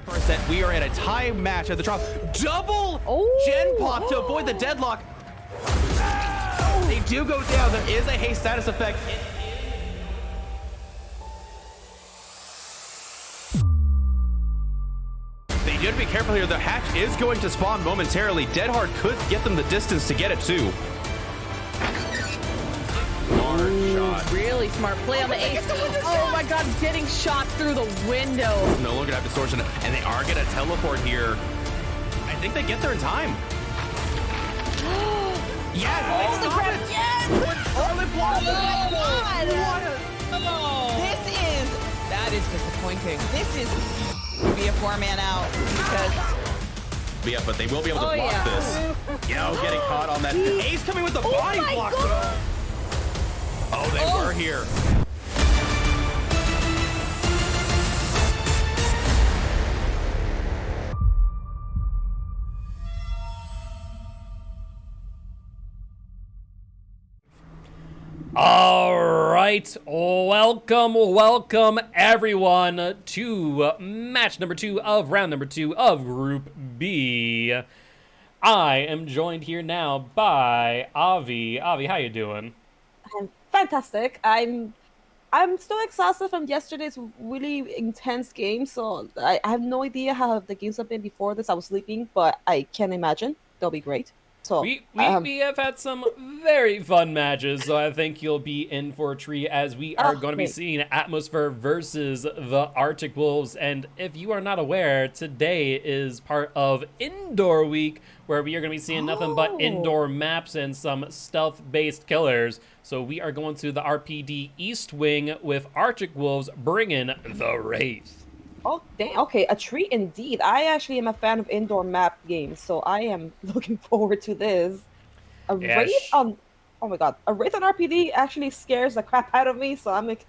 That we are in a tie match at the trial. Double gen pop to avoid the deadlock. They do go down. There is a haste status effect. They do have to be careful here. The hatch is going to spawn momentarily. Dead Hard could get them the distance to get it too. Shot. Really smart play on the ace. Oh my god, getting shot through the window. No longer have distortion, and they are gonna teleport here. I think they get there in time. Yes! Oh, the grab! Yes! That is disappointing. This is be a 4-man out because. Yeah, but they will be able to block this. Yo, getting caught on that. Ace coming with the body block. Oh, they were here. All right, welcome everyone to match number 2 of round number 2 of Group B. I am joined here now by Avi. Avi, how you doing? I'm fantastic. I'm still exhausted from yesterday's really intense game, so I have no idea how the games have been before this. I was sleeping, but I can imagine they'll be great. So we have had some very fun matches, so I think you'll be in for a treat as we are going to be seeing Atmosfer versus the Arctic Wolves. And if you are not aware, today is part of Indoor Week, where we are going to be seeing nothing but indoor maps and some stealth-based killers. So we are going to the RPD East Wing with Arctic Wolves bringing the Wraith. Oh, dang. Okay, a treat indeed. I actually am a fan of indoor map games, so I am looking forward to this. A Wraith on... Oh my god. A Wraith on RPD actually scares the crap out of me, so I'm like...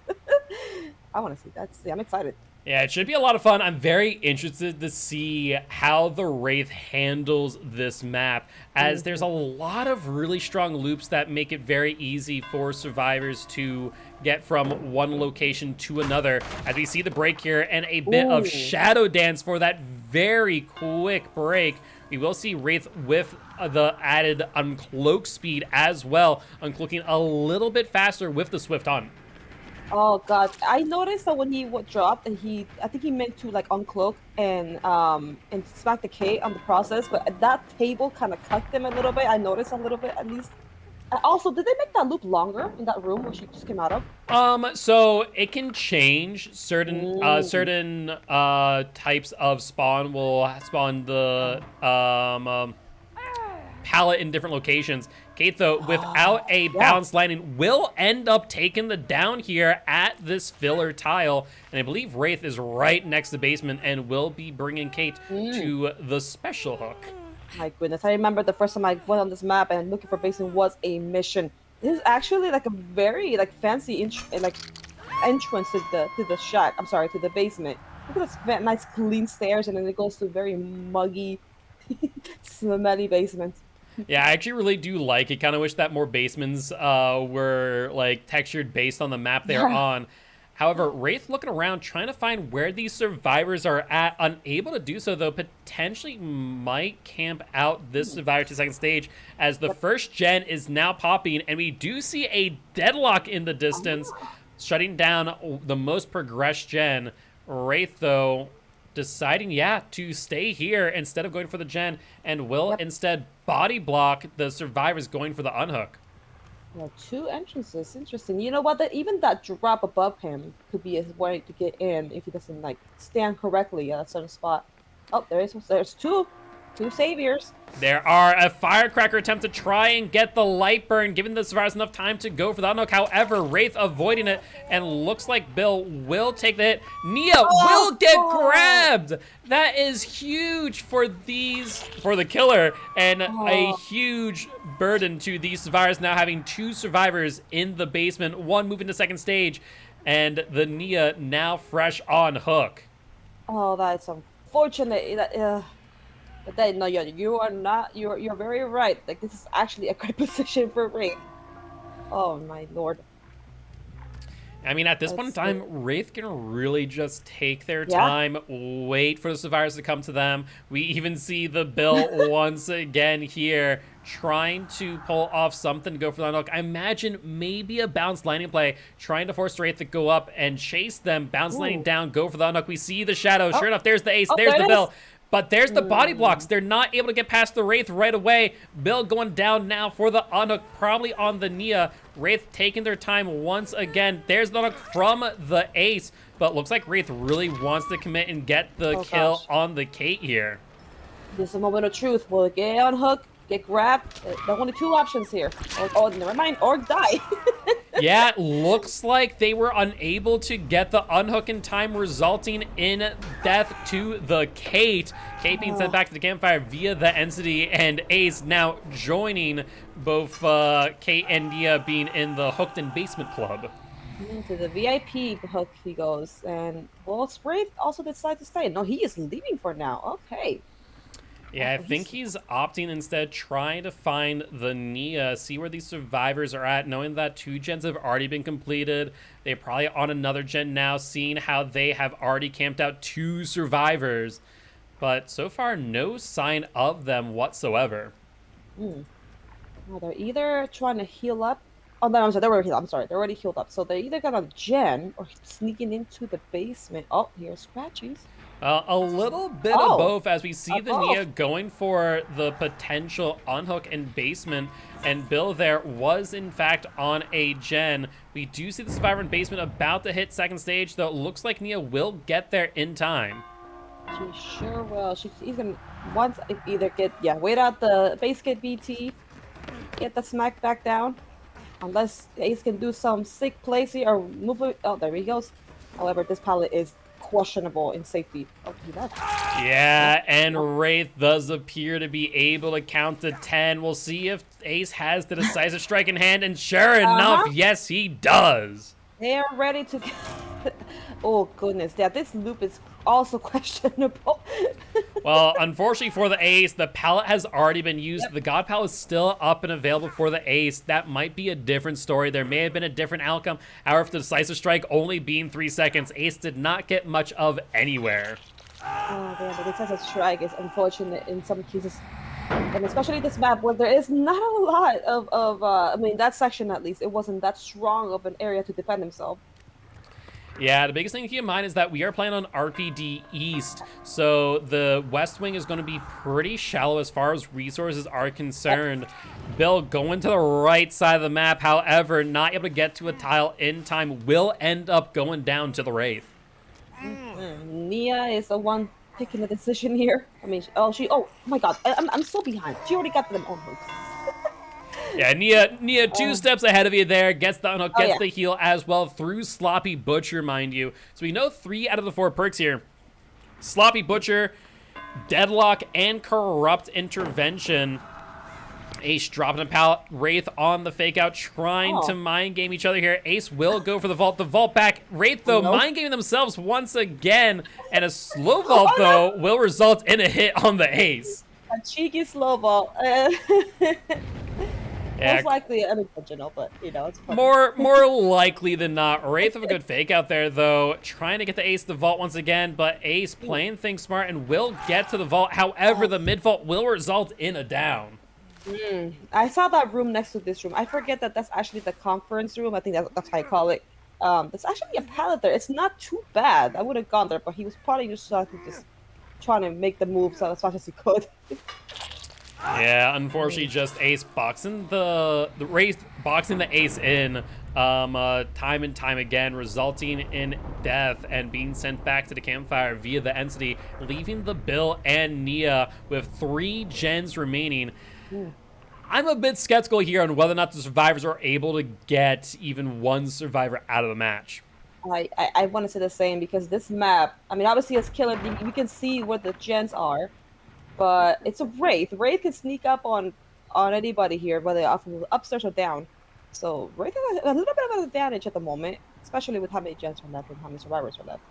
I want to see that. I'm excited. Yeah, it should be a lot of fun. I'm very interested to see how the Wraith handles this map, as there's a lot of really strong loops that make it very easy for survivors to get from one location to another. As we see the break here and a bit of shadow dance for that very quick break. We will see Wraith with the added uncloak speed as well, uncloaking a little bit faster with the Swift on. Oh god, I noticed that when he dropped, and I think he meant to like uncloak and smack the K on the process, but that table kind of cut them a little bit. I noticed a little bit at least. Also, did they make that loop longer in that room where she just came out of? So it can change. Certain types of spawn will spawn the pallet in different locations. Kate, though, without a balanced landing, will end up taking the down here at this filler tile. And I believe Wraith is right next to basement and will be bringing Kate to the special hook. My goodness, I remember the first time I went on this map and looking for basement was a mission. This is actually like a very fancy entrance to the shack. I'm sorry, to the basement. Look at this nice clean stairs, and then it goes to a very muggy, smelly basement. Yeah, I actually really do like it. Kind of wish that more basements were like textured based on the map they're on. However, Wraith looking around, trying to find where these survivors are at. Unable to do so, though, potentially might camp out this survivor to second stage, as the first gen is now popping, and we do see a deadlock in the distance, shutting down the most progressed gen. Wraith, though, deciding, to stay here instead of going for the gen, and will instead body block the survivors going for the unhook. Yeah, 2 entrances. Interesting. You know what? Even that drop above him could be a way to get in if he doesn't stand correctly at a certain spot. Oh, there's two saviors. There are a firecracker attempt to try and get the light burn, giving the survivors enough time to go for the unhook. However, Wraith avoiding it, and looks like Bill will take the hit. Nia will get grabbed. That is huge for the killer, and a huge burden to these survivors, now having 2 survivors in the basement, 1 moving to second stage, and the Nia now fresh on hook. Oh, that's unfortunate. But then, no, you're very right. This is actually a great position for Wraith. Oh my lord. I mean, at this point in Let's time, see. Wraith can really just take their Yeah. time, wait for the survivors to come to them. We even see the Bill once again here trying to pull off something to go for the unhook. I imagine maybe a bounce landing play, trying to force Wraith to go up and chase them, bounce landing Ooh. down, go for the unhook. We see the shadow. Sure Oh. enough, there's the ace, Oh, there's there the it Bill. is. But there's the body blocks. They're not able to get past the Wraith right away. Bill going down now for the unhook, probably on the Nia. Wraith taking their time once again. There's the unhook from the ace. But looks like Wraith really wants to commit and get the kill Gosh. on the Kate here. This is a moment of truth. Will it get on hook, get grabbed? There are only two options here. Oh, never mind. Or die. Yeah, it looks like they were unable to get the unhook in time, resulting in death to the Kate. Kate being sent back to the campfire via the entity, and Ace now joining both Kate and Nia being in the Hooked in Basement Club. To the VIP hook he goes. And, well, Wraith also decided to stay. No, he is leaving for now. Okay. Yeah, I think he's opting instead, trying to find the Nia, see where these survivors are at, knowing that 2 gens have already been completed. They're probably on another gen now, seeing how they have already camped out 2 survivors. But so far, no sign of them whatsoever. Well, they're either trying to heal up. Oh, no, I'm sorry. They were healed. I'm sorry. They're already healed up. So they're either gonna gen or sneaking into the basement. Oh, here's Scratchies. A little bit Oh, of both, as we see the both. Nia going for the potential unhook and basement, and Bill there was in fact on a gen. We do see the survivor in basement about to hit second stage, though it looks like Nia will get there in time. She sure will. She's gonna once either wait out the base kit BT, get the smack back down, unless Ace can do some sick plays here or move it. Oh, there he goes. However, this pallet is questionable in safety. Oh, he left. Yeah, and Wraith does appear to be able to count to 10. We'll see if Ace has the decisive strike in hand, and sure enough, yes, he does. They are ready to. Oh goodness, yeah, this loop is also questionable. Well, unfortunately for the Ace, the pallet has already been used. The God pallet is still up and available for the Ace. That might be a different story. There may have been a different outcome. However, for the decisive strike only being 3 seconds, Ace did not get much of anywhere. Oh man, the decisive strike is unfortunate in some cases, and especially this map where there is not a lot of I mean, that section at least, it wasn't that strong of an area to defend himself. Yeah, the biggest thing to keep in mind is that we are playing on RPD East, so the West Wing is going to be pretty shallow as far as resources are concerned. Bill going to the right side of the map, however, not able to get to a tile in time, will end up going down to the Wraith. Nia is the one picking the decision here. I mean, oh my god, I'm so behind. She already got them on hook. Yeah, Nia 2 steps ahead of you there, gets the unhook, gets the heal as well through Sloppy Butcher, mind you. So we know 3 out of the 4 perks here. Sloppy Butcher, Deadlock, and Corrupt Intervention. Ace dropping a pallet, Wraith on the fake out, trying to mind game each other here. Ace will go for the vault back. Wraith, though, mind gaming themselves once again, and a slow vault, though, will result in a hit on the Ace. A cheeky slow vault. Yeah. Most likely unintentional, but you know, it's fun. More likely than not. Wraith have a good fake out there, though, trying to get the Ace to the vault once again, but Ace playing things smart and will get to the vault. However, the mid vault will result in a down. I saw that room next to this room. I forget that that's actually the conference room. I think that's how I call it. There's actually a pallet there. It's not too bad. I would have gone there, but he was probably just trying to make the moves as fast as he could. Yeah, unfortunately, just Ace boxing the Wraith boxing the Ace in time and time again, resulting in death and being sent back to the campfire via the entity, leaving the Bill and Nia with 3 gens remaining. I'm a bit skeptical here on whether or not the survivors are able to get even 1 survivor out of the match. I want to say the same, because this map, I mean, obviously as killer, you can see where the gens are, but it's a Wraith. Wraith can sneak up on anybody here, whether upstairs or down. So Wraith has a little bit of an advantage at the moment, especially with how many gens are left and how many survivors are left.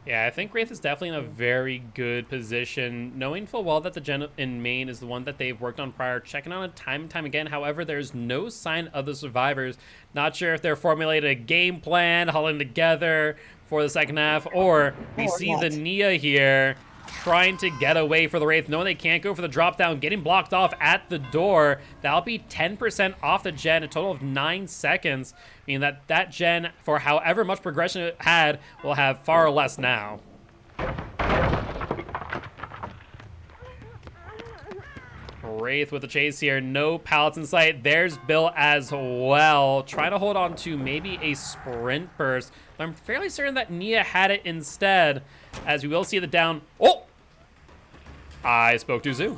Yeah, I think Wraith is definitely in a very good position, knowing full well that the gen in main is the one that they've worked on prior, checking on it time and time again. However, there's no sign of the survivors. Not sure if they're formulating a game plan, huddling together for the second half, or we see the Nia here trying to get away for the Wraith, knowing they can't go for the drop down, getting blocked off at the door. That'll be 10% off the gen, a total of 9 seconds, meaning that that gen, for however much progression it had, will have far less now. Wraith with the chase here, no pallets in sight. There's Bill as well, trying to hold on to maybe a sprint burst. But I'm fairly certain that Nia had it instead, as we will see the down. Oh! I spoke too soon.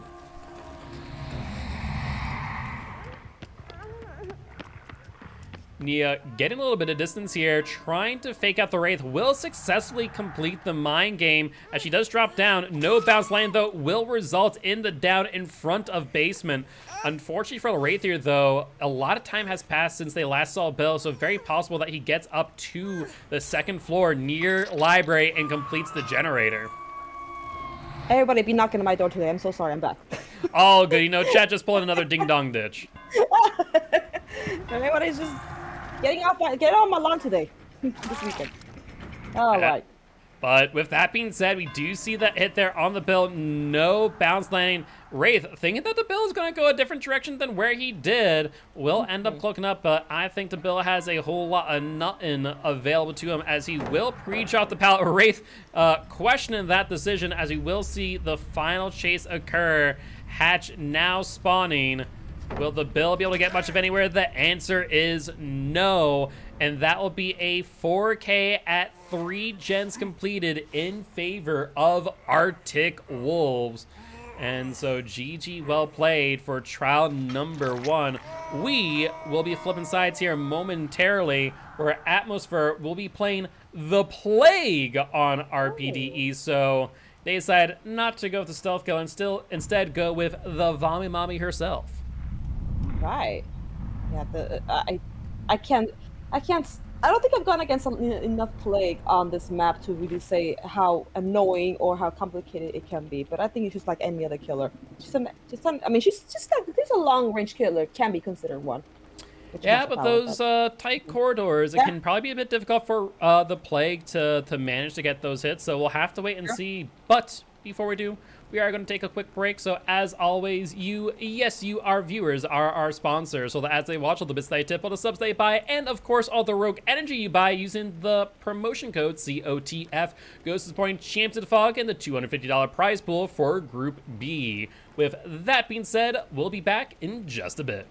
Nia getting a little bit of distance here, trying to fake out the Wraith, will successfully complete the mind game as she does drop down. No bounce lane, though, will result in the down in front of Basement. Unfortunately for the Wraith here, though, a lot of time has passed since they last saw Bill, so very possible that he gets up to the second floor near Library and completes the generator. Everybody be knocking on my door today. I'm so sorry. I'm back. All good. You know, chat just pulling another ding-dong ditch. Everybody's just getting on my lawn today. This weekend. All right. But with that being said, we do see that hit there on the Bill. No bounce landing. Wraith, thinking that the Bill is going to go a different direction than where he did, will end up cloaking up. But I think the Bill has a whole lot of nothing available to him as he will pre-drop the pallet. Wraith questioning that decision as we will see the final chase occur. Hatch now spawning. Will the Bill be able to get much of anywhere? The answer is no. And that will be a 4K at 3 gens completed in favor of Arctic Wolves. And so GG, well played for trial number 1. We will be flipping sides here momentarily, where Atmosfer will be playing the Plague on RPDE. So they decide not to go with the stealth kill and instead go with the Vommy Mommy herself. Right. Yeah. I don't think I've gone against enough Plague on this map to really say how annoying or how complicated it can be. But I think it's just like any other killer. She's a long range killer, can be considered one. Yeah, but those tight corridors, it can probably be a bit difficult for the Plague to manage to get those hits. So we'll have to wait and see. But before we do, we are going to take a quick break. So as always, you, our viewers, are our sponsors. So that as they watch, all the bits they tip, all the subs they buy, and of course, all the rogue energy you buy using the promotion code COTF goes to supporting Champs of the Fog and the $250 prize pool for Group B. With that being said, we'll be back in just a bit.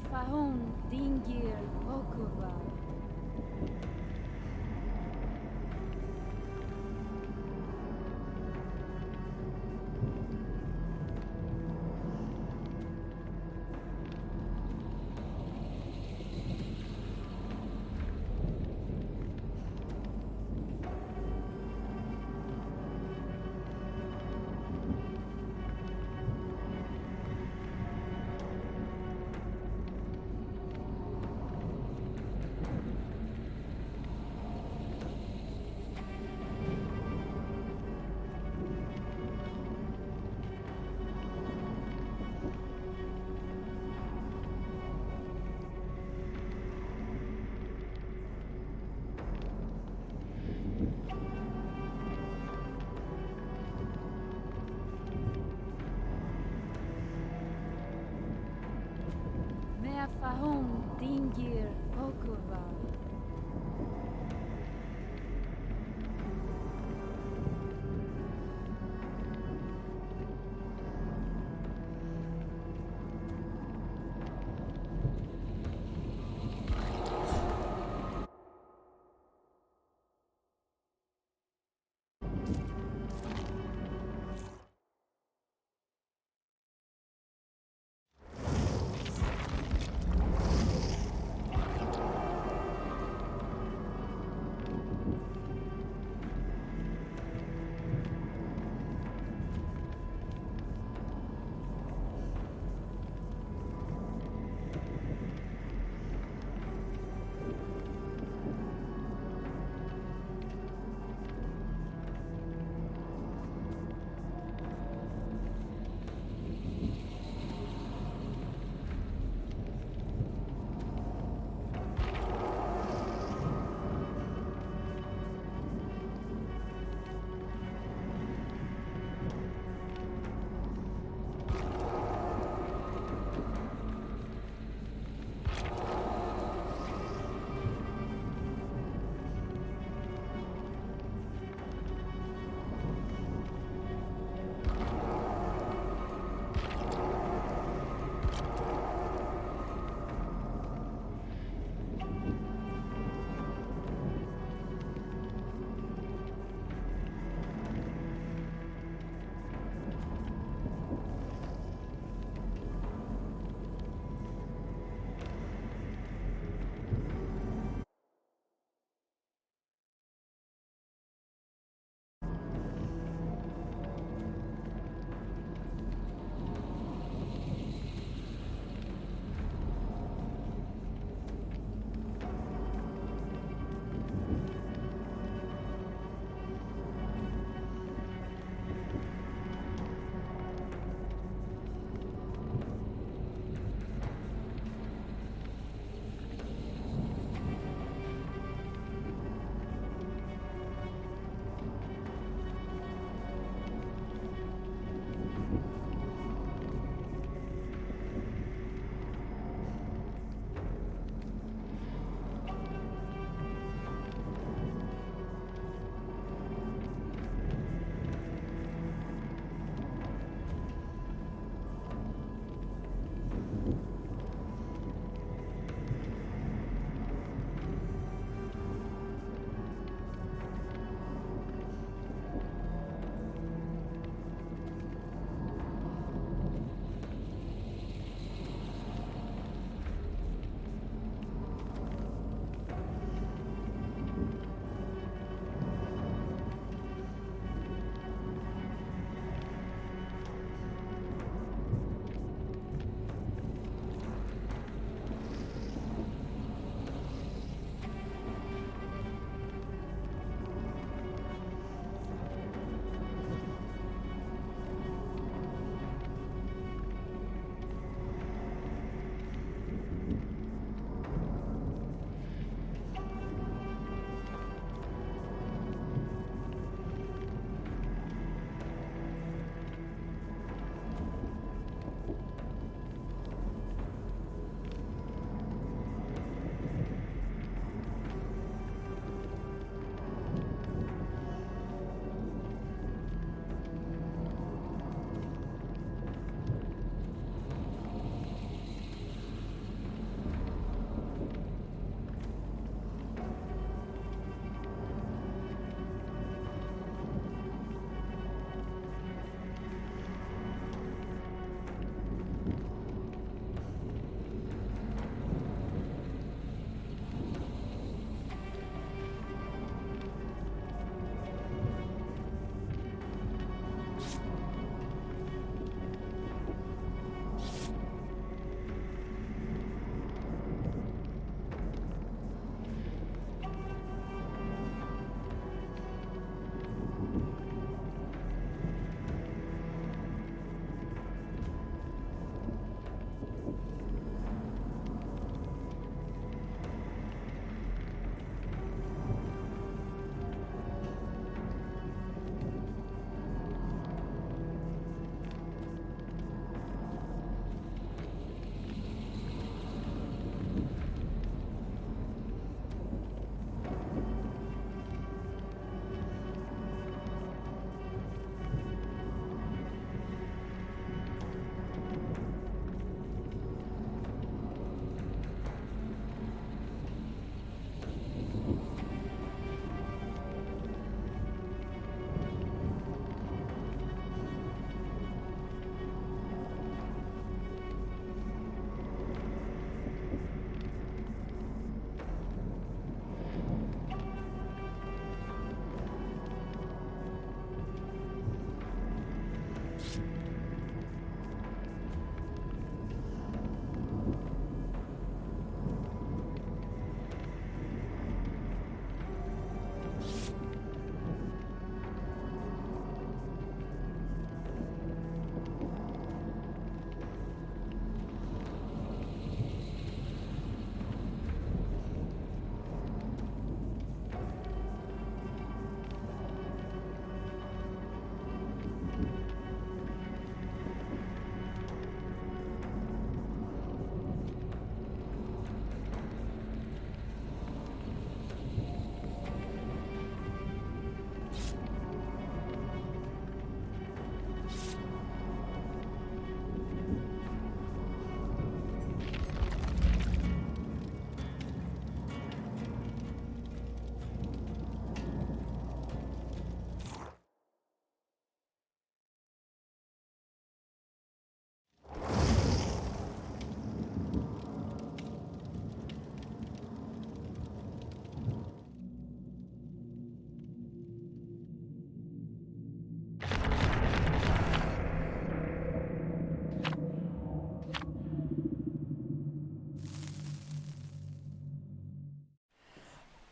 Fahun dingir okuba. Fahun dingir okuba.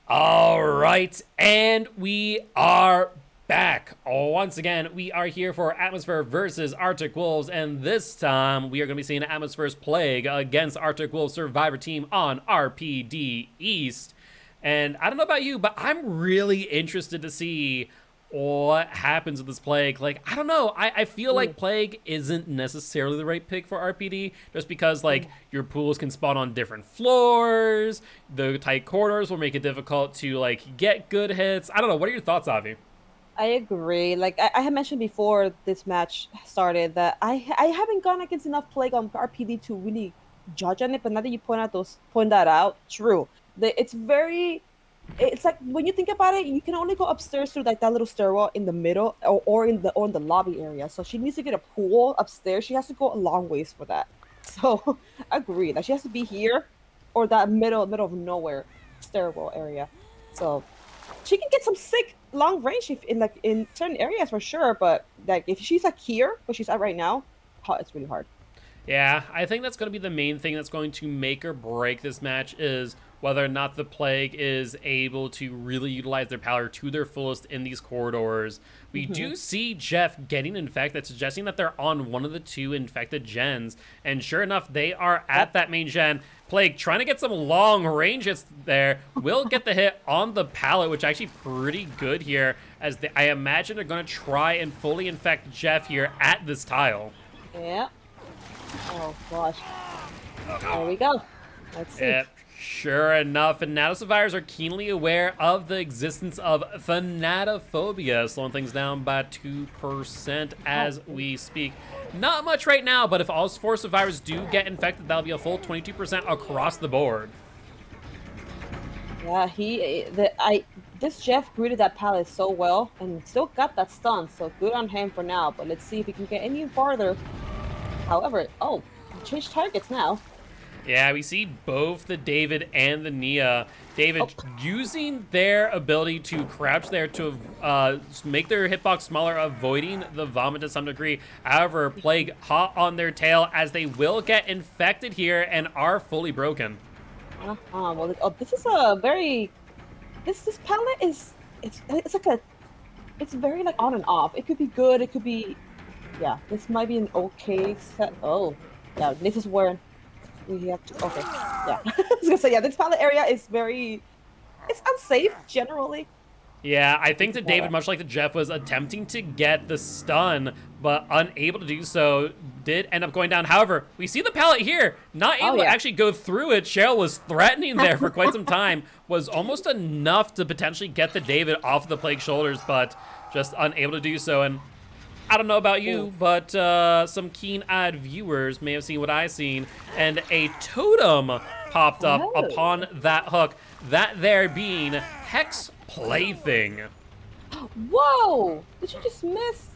All right, and we are back. Once again, we are here for Atmosfer versus Arctic Wolves, and this time we are going to be seeing Atmosfer's Plague against Arctic Wolves Survivor Team on RPD East. And I don't know about you, but I'm really interested to see what happens with this Plague. Like, I don't know. I feel like Plague isn't necessarily the right pick for RPD, just because, like, your pools can spawn on different floors. The tight corridors will make it difficult to, like, get good hits. I don't know. What are your thoughts, Avi? I agree. Like I had mentioned before this match started that I haven't gone against enough Plague on RPD to really judge on it. But now that you point that out, true. It's like when you think about it, you can only go upstairs through like that little stairwell in the middle or in the lobby area. So she needs to get a pool upstairs. She has to go a long ways for that. So agree. Like she has to be here or that middle of nowhere stairwell area. So she can get some sick long range if in certain areas for sure. But like if she's like here where she's at right now, it's really hard. Yeah, I think that's going to be the main thing that's going to make or break this match is whether or not the Plague is able to really utilize their power to their fullest in these corridors. We do see Jeff getting infected, suggesting that they're on one of the two infected gens. And sure enough, they are at that main gen. Plague trying to get some long ranges there. Will get the hit on the pallet, which actually pretty good here. As I imagine they're going to try and fully infect Jeff here at this tile. Yeah. Oh gosh. There we go. Let's see. Yep. Sure enough, and now the survivors are keenly aware of the existence of thanatophobia, slowing things down by 2% as we speak. Not much right now, but if all 4 survivors do get infected, that'll be a full 22% across the board. Yeah, this Jeff greeted that pallet so well and still got that stun, so good on him for now. But let's see if he can get any farther. However, change targets now. Yeah, we see both the David and the Nia. David using their ability to crouch there to make their hitbox smaller, avoiding the vomit to some degree. However, Plague hot on their tail as they will get infected here and are fully broken. Well, this is a very... This palette is... It's very, like, on and off. It could be good, it could be... Yeah, this might be an okay set. Oh, yeah, this is where... We have to, okay, yeah. I was gonna say, yeah, this pallet area is it's unsafe, generally. Yeah, I think that David, much like the Jeff, was attempting to get the stun, but unable to do so, did end up going down. However, we see the pallet here, not able to actually go through it. Cheryl was threatening there for quite some time, was almost enough to potentially get the David off of the Plague shoulders, but just unable to do so. And I don't know about you, but some keen-eyed viewers may have seen what I've seen, and a totem popped up upon that hook, that there being Hex Plaything. Whoa! Did you just miss?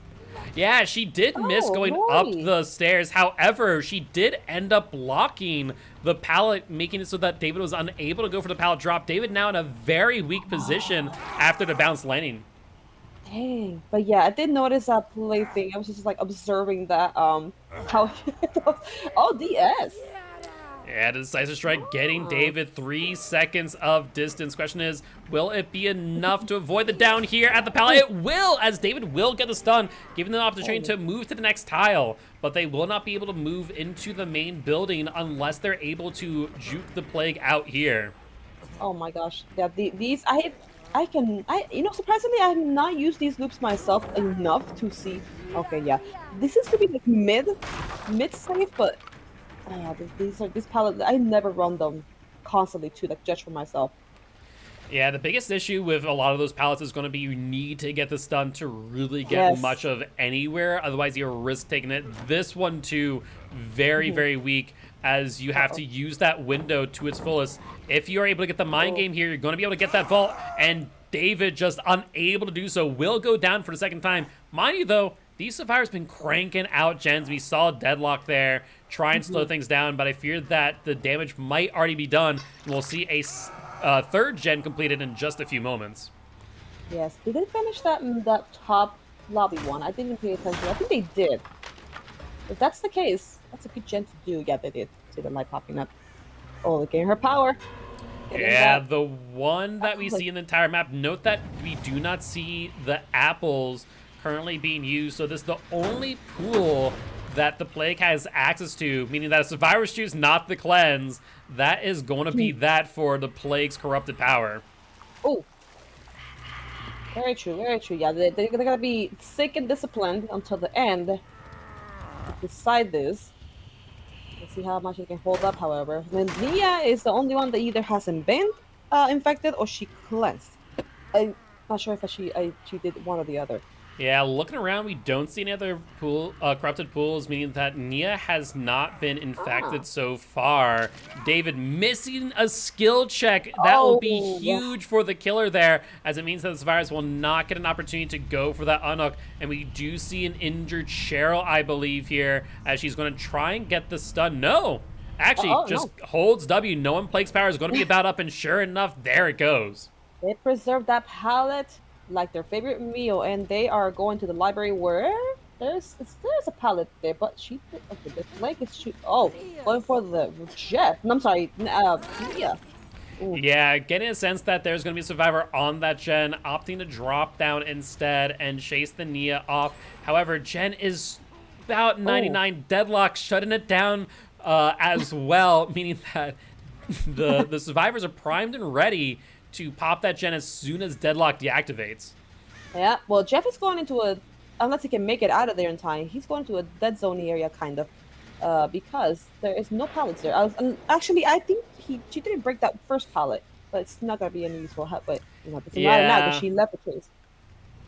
Yeah, she did miss going up the stairs. However, she did end up blocking the pallet, making it so that David was unable to go for the pallet drop. David now in a very weak position after the bounce landing. Dang. But yeah, I did notice that play thing. I was just like observing that how DS. Yeah, the decisive strike getting David 3 seconds of distance. Question is, will it be enough to avoid the down here at the pallet? It will, as David will get the stun, giving them the opportunity to move to the next tile. But they will not be able to move into the main building unless they're able to juke the Plague out here. Oh my gosh. Yeah, these surprisingly I have not used these loops myself enough to see. Okay, yeah. This is to be like mid safe, but these pallets, I never run them constantly to like judge for myself. Yeah, the biggest issue with a lot of those pallets is going to be you need to get the stun to really get much of anywhere. Otherwise, you risk taking it. This one, too, very, very weak, as you have to use that window to its fullest. If you are able to get the mind game here, you're going to be able to get that vault, and David, just unable to do so, will go down for the second time. Mind you, though, these survivors been cranking out gens. We saw Deadlock there try and slow things down, but I fear that the damage might already be done, and we'll see a third gen completed in just a few moments. Yes, did they finish that top lobby one? I didn't pay attention. I think they did. If that's the case, that's a good gen to do. Yeah, they did. See the light popping up. Oh, look at her power. Yeah, the one that we see in the entire map. Note that we do not see the apples currently being used, so this is the only pool that the plague has access to, meaning that if survivors choose not the cleanse, that is going to be that for the plague's corrupted power. Oh, very true, very true. Yeah, they're gonna be sick and disciplined until the end to decide this. Let's see how much it can hold up, however. Then Nia is the only one that either hasn't been infected or she cleansed. I'm not sure if she did one or the other. Yeah, looking around, we don't see any other corrupted pools, meaning that Nia has not been infected so far. David missing a skill check. That will be huge for the killer there, as it means that this virus will not get an opportunity to go for that unhook. And we do see an injured Cheryl, I believe, here, as she's going to try and get the stun. No, actually, just holds W. No one Plague's power is going to be about up, and sure enough, there it goes. They preserve that pallet like their favorite meal, and they are going to the library where there's a pallet there, but the Plague is going for the Jeff. I'm sorry, Nia. Yeah, getting a sense that there's going to be a survivor on that Jen, opting to drop down instead and chase the Nia off. However, Jen is about 99 deadlock, shutting it down as well, meaning that the survivors are primed and ready to pop that Gen as soon as deadlock deactivates. Yeah, well, Jeff is going into unless he can make it out of there in time, he's going to a dead zone area, kind of, because there is no pallets there. Actually, I think she didn't break that first pallet, but it's not going to be any useful help, but, you know, it doesn't matter now because she left the chase.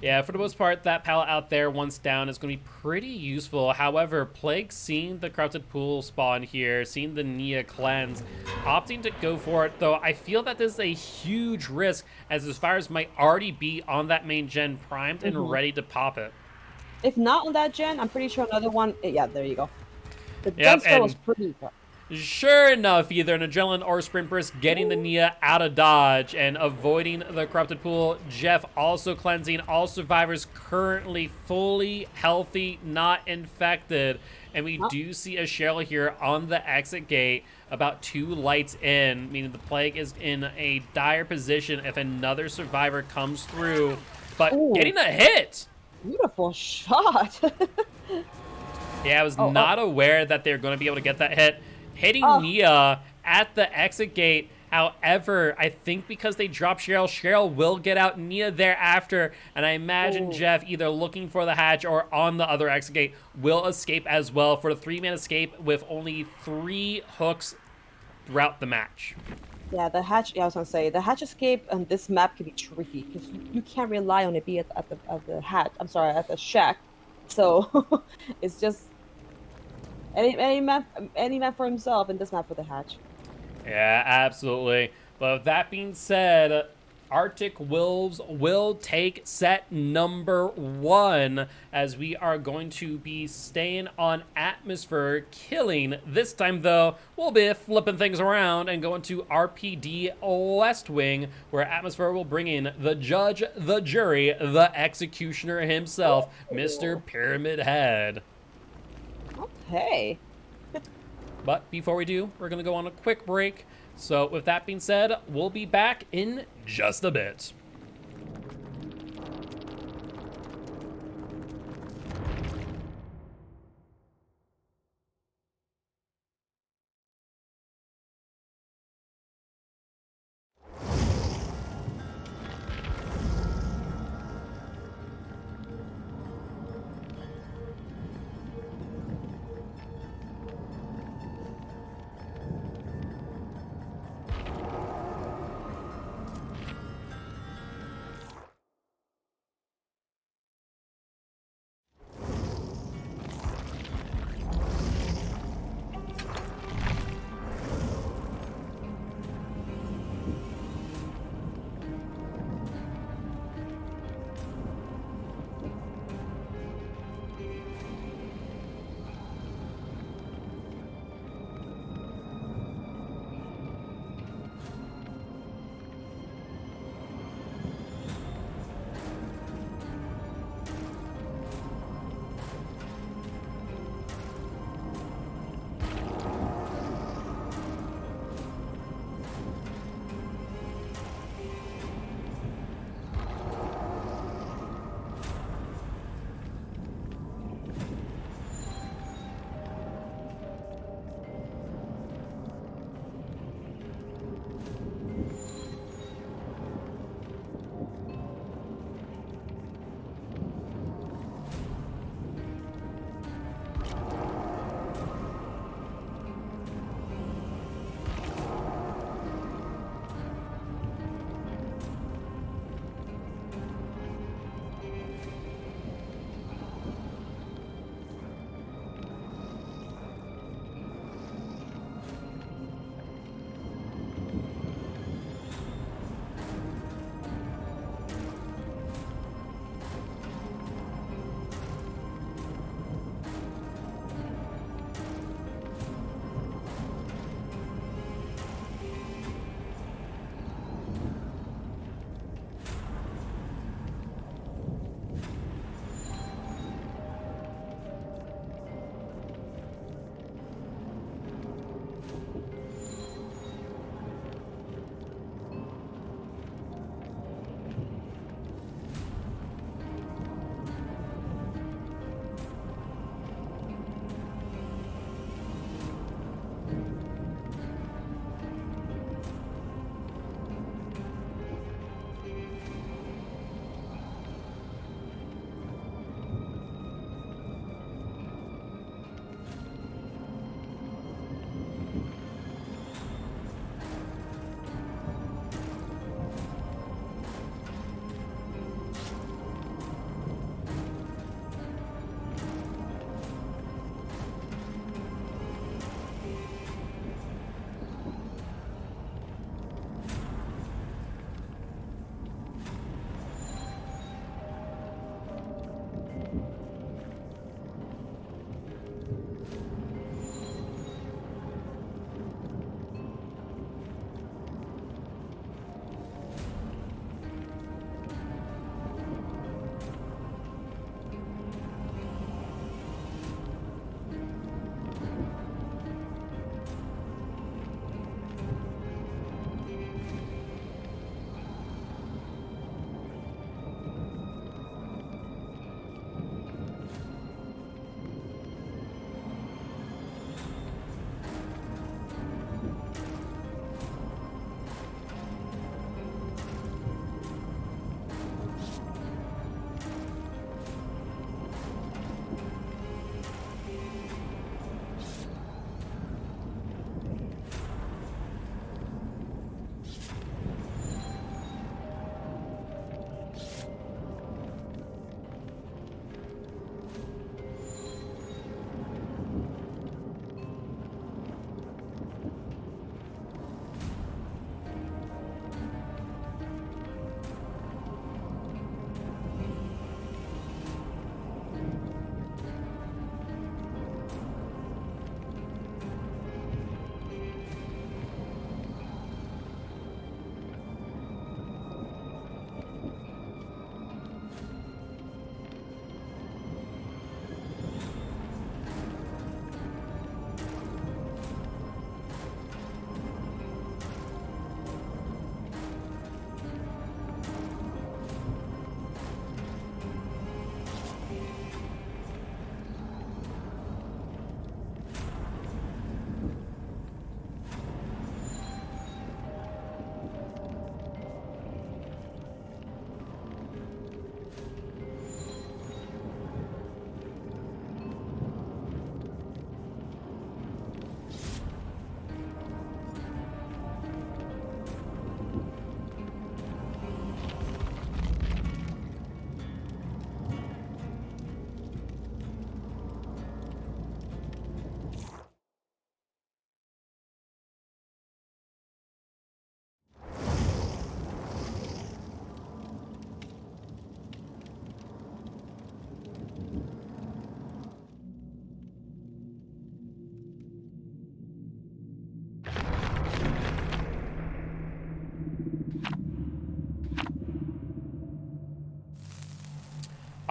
Yeah, for the most part, that pallet out there, once down, is going to be pretty useful. However, Plague seeing the corrupted pool spawn here, seeing the Nia cleanse, opting to go for it, though I feel that this is a huge risk, as the fires might already be on that main Gen, primed and ready to pop it. If not on that Gen, I'm pretty sure another one. Yeah, there you go. The Gen still was pretty tough. Sure enough, either an Adrenaline or Sprint Burst getting the Nia out of dodge and avoiding the corrupted pool. Jeff also cleansing. All survivors currently fully healthy, not infected. And we do see a Cheryl here on the exit gate, about 2 lights in, meaning the Plague is in a dire position if another survivor comes through. But getting a hit! Beautiful shot. Yeah, I was not aware that they're going to be able to get that hit. Hitting Nia at the exit gate. However, I think because they dropped Cheryl, Cheryl will get out Nia thereafter. And I imagine Jeff, either looking for the hatch or on the other exit gate, will escape as well for the 3-man escape with only 3 hooks throughout the match. Yeah, the hatch. Yeah, I was gonna say the hatch escape on this map can be tricky because you can't rely on it being at the hatch. I'm sorry, at the shack. So it's just any man for himself in this map for the hatch. Yeah, absolutely. But with that being said, Arctic Wolves will take set number 1, as we are going to be staying on Atmosfer, killing. This time, though, we'll be flipping things around and going to RPD West Wing, where Atmosfer will bring in the judge, the jury, the executioner himself, Mr. Pyramid Head. Okay. But before we do, we're going to go on a quick break. So with that being said, we'll be back in just a bit.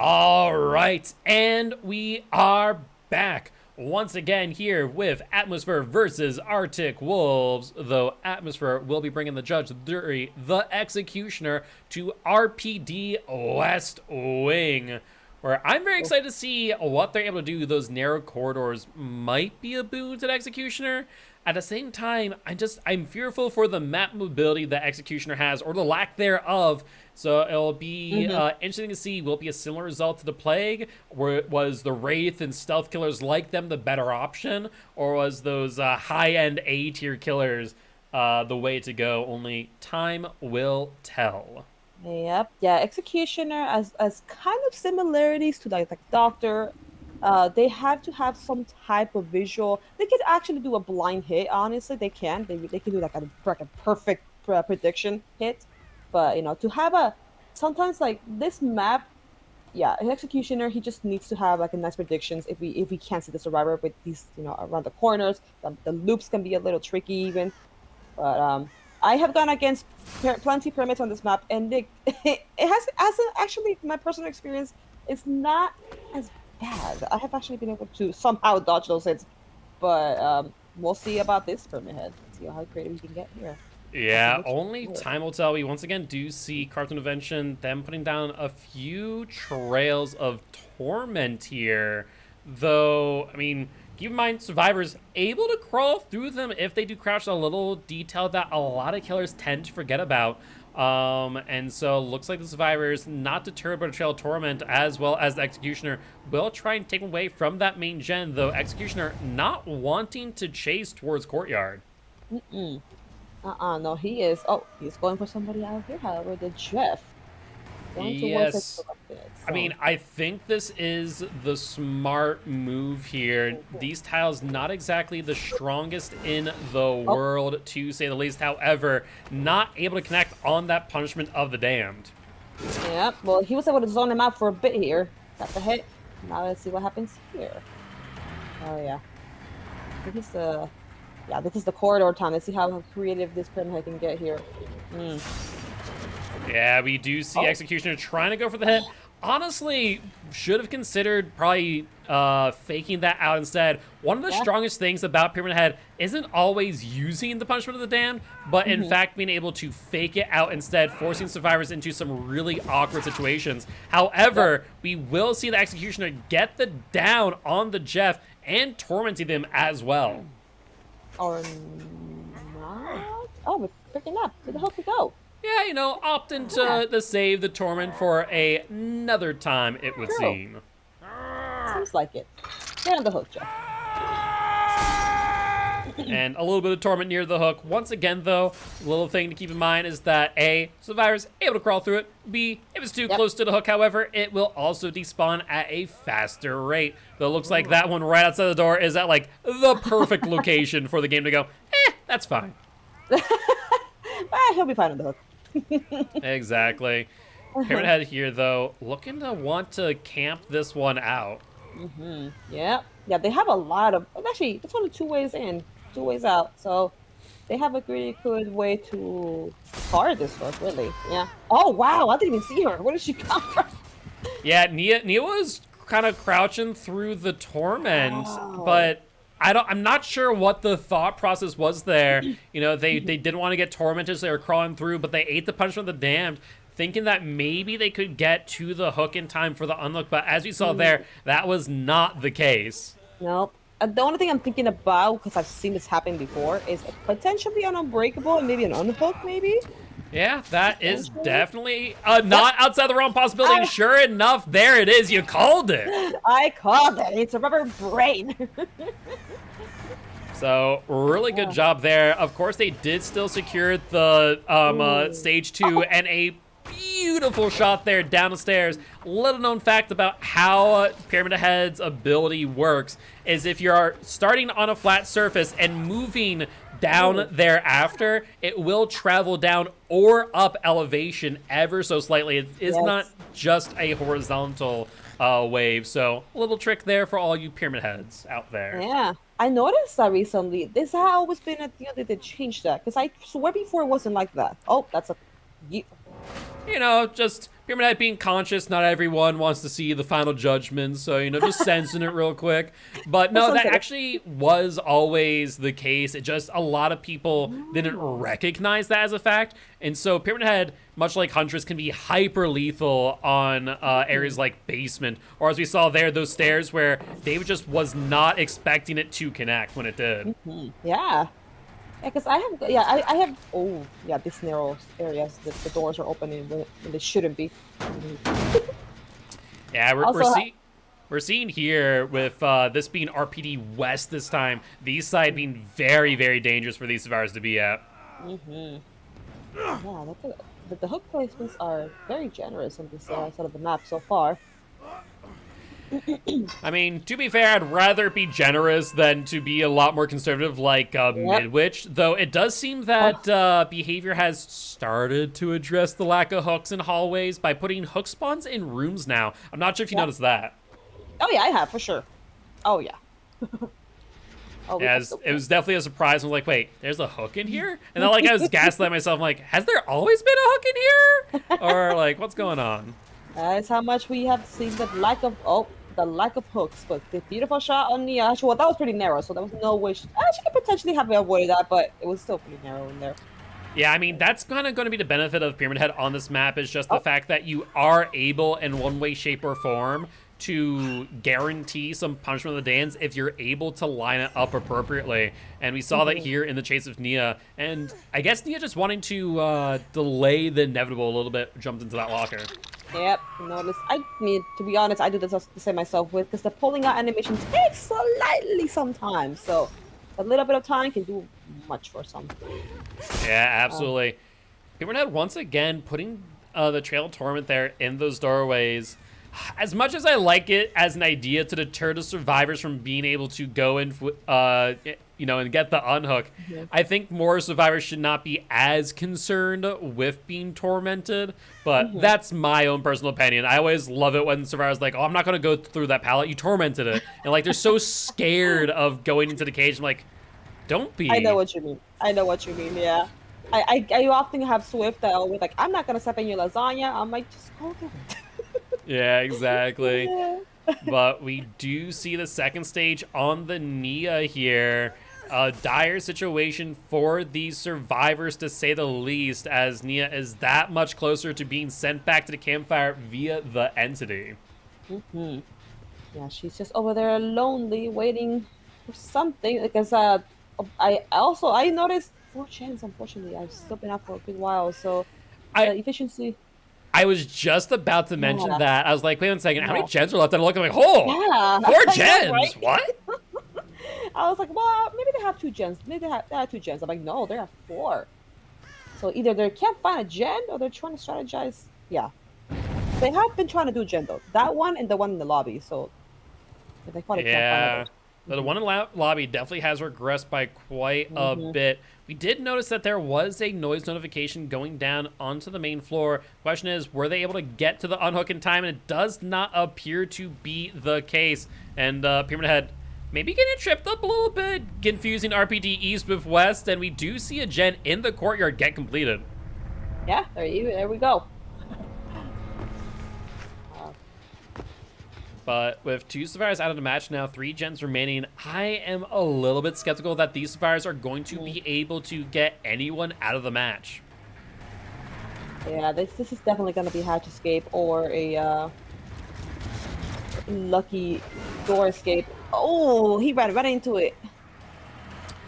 All right, and we are back once again here with Atmosfer versus Arctic Wolves, though Atmosfer will be bringing the judge, the Executioner, to RPD West Wing, where I'm very excited to see what they're able to do. Those narrow corridors might be a boon to the Executioner. At the same time, I'm fearful for the map mobility that Executioner has, or the lack thereof. So it'll be interesting to see, will it be a similar result to the Plague? Where was the Wraith and Stealth Killers like them the better option? Or was those high-end A-tier killers the way to go? Only time will tell. Yep. Yeah, Executioner as kind of similarities to like Doctor. They have to have some type of visual. They could actually do a blind hit. Honestly, they can. They can do like a perfect prediction hit. But you know, to have sometimes like this map, yeah, an Executioner, he just needs to have like a nice predictions. If we can't see the Survivor with these, you know, around the corners, the loops can be a little tricky even. But I have gone against plenty pyramids on this map, and it has actually, my personal experience, it's not as bad. I have actually been able to somehow dodge those hits, but we'll see about this pyramid head. See how creative we can get here. Yeah, only time will tell. We once again do see Cartoon Invention, them putting down a few trails of torment here. Though, I mean, keep in mind, Survivors able to crawl through them if they do crouch, a little detail that a lot of killers tend to forget about. And so looks like the Survivors, not deterred by the Trail of Torment, as well as the Executioner, will try and take away from that main gen, though Executioner not wanting to chase towards Courtyard. No, he is. Oh, he's going for somebody out here, however, the Jeff. Yes. I mean, I think this is the smart move here. These tiles not exactly the strongest in the world, to say the least. However, not able to connect on that punishment of the damned. Yep. Well, he was able to zone him out for a bit here. Got the hit. Now let's see what happens here. Oh yeah. This is the corridor time. Let's see how creative this pyramid can get here. Yeah, we do see Executioner trying to go for the hit. Honestly, should have considered probably faking that out instead. One of the strongest things about Pyramid Head isn't always using the punishment of the damned, but in fact being able to fake it out instead, forcing Survivors into some really awkward situations. However, we will see the Executioner get the down on the Jeff and tormenting them as well. Or not? Oh, we're picking up. Where the hell we go? Yeah, you know, opting to save the torment for another time, it would seem. Seems like it. Get on the hook, Jeff. And a little bit of torment near the hook. Once again, though, a little thing to keep in mind is that A, Survivor's able to crawl through it. B, if it's too close to the hook, however, it will also despawn at a faster rate. Though it looks like that one right outside the door is at, like, the perfect location for the game to go, that's fine. He'll be fine on the hook. Exactly. Pyramid Head here, though, looking to want to camp this one out. Yeah, they have a lot of. Actually, it's only 2 ways in, 2 ways out. So they have a pretty good way to guard this hook, really. Yeah. Oh wow, I didn't even see her. Where did she come from? Yeah, Nia was kind of crouching through the torment, but I'm not sure what the thought process was there. You know, they didn't want to get tormented, so they were crawling through, but they ate the punishment of the damned, thinking that maybe they could get to the hook in time for the unlock. But as we saw there, that was not the case. Nope. The only thing I'm thinking about, because I've seen this happen before, is potentially an unbreakable and maybe an unhook, maybe. Yeah, that is definitely not outside the realm of possibility. And sure enough, there it is. You called it. I called it. It's a rubber brain. So, really good job there. Of course, they did still secure the stage 2 and a beautiful shot there down the stairs. Little known fact about how Pyramid Head's ability works is if you're starting on a flat surface and moving down thereafter, it will travel down or up elevation ever so slightly. It is not just a horizontal wave. So, a little trick there for all you Pyramid Heads out there. Yeah. I noticed that recently. This has always been a thing that they changed that. Because I swear before it wasn't like that. Oh, that's a... You know, just Pyramid Head being conscious, not everyone wants to see the final judgment, so, you know, just sensing it real quick. But no, that actually was always the case. It just, a lot of people didn't recognize that as a fact. And so Pyramid Head, much like Huntress, can be hyper lethal on areas like basement, or as we saw there, those stairs where David just was not expecting it to connect when it did. Yeah. Yeah, because I have, oh, yeah, these narrow areas, the doors are opening when they shouldn't be. Yeah, Also, we're seeing here with this being RPD West this time, the east side being very, very dangerous for these survivors to be at. Yeah, the hook placements are very generous on this side of the map so far. I mean, to be fair, I'd rather be generous than to be a lot more conservative like Midwich, though it does seem that behavior has started to address the lack of hooks in hallways by putting hook spawns in rooms now. I'm not sure if you noticed that. Oh yeah, I have, for sure. Oh yeah. Yeah, it was definitely a surprise. I was like, wait, there's a hook in here? And then like I was gaslighting myself, I'm like, has there always been a hook in here? Or like, what's going on? That's how much we have seen the lack of hooks. But the beautiful shot on the actual, well, that was pretty narrow, so there was no way she could potentially have avoided that, but it was still pretty narrow in there. Yeah, I mean, that's kind of going to be the benefit of Pyramid Head on this map, is just the fact that you are able in one way, shape, or form to guarantee some punishment of the Dans if you're able to line it up appropriately. And we saw that here in the chase of Nia. And I guess Nia, just wanting to delay the inevitable a little bit, jumped into that locker. Yep, notice. I mean, to be honest, I do this the same myself with, because the pulling out animation takes slightly some time. So a little bit of time can do much for some. Yeah, absolutely. Pyramid Head once again putting the Trail of Torment there in those doorways. As much as I like it as an idea to deter the survivors from being able to go and and get the unhook, I think more survivors should not be as concerned with being tormented. But that's my own personal opinion. I always love it when survivors are like, oh, I'm not going to go through that pallet. You tormented it. And like, they're so scared of going into the cage. I'm like, don't be. I know what you mean. Yeah. I often have Swift that always like, I'm not going to step in your lasagna. I'm like, just go through it. Yeah, exactly. But we do see the second stage on the Nia here. A dire situation for these survivors, to say the least, as Nia is that much closer to being sent back to the campfire via the entity. Yeah, she's just over there lonely, waiting for something. Because I noticed 4 gens. Unfortunately, I've still been out for a good while, so efficiency. I was just about to mention that. I was like, wait 1 second, how many gens are left? And I look, I'm like, oh, 4 gens, right? what? I was like, well, maybe they have 2 gens. Maybe they have 2 gens. I'm like, no, they have 4. So either they can't find a gen, or they're trying to strategize. Yeah, they have been trying to do gen though. That one and the one in the lobby. So they probably can't find it. The one in lobby definitely has regressed by quite a bit. We did notice that there was a noise notification going down onto the main floor. Question is, were they able to get to the unhook in time? And it does not appear to be the case. And Pyramid Head maybe getting tripped up a little bit, confusing RPD East with West. And we do see a gen in the courtyard get completed. Yeah, there we go. But with 2 survivors out of the match now, 3 gens remaining, I am a little bit skeptical that these survivors are going to be able to get anyone out of the match. Yeah, this is definitely going to be hatch escape or a lucky door escape. Oh, he ran right into it.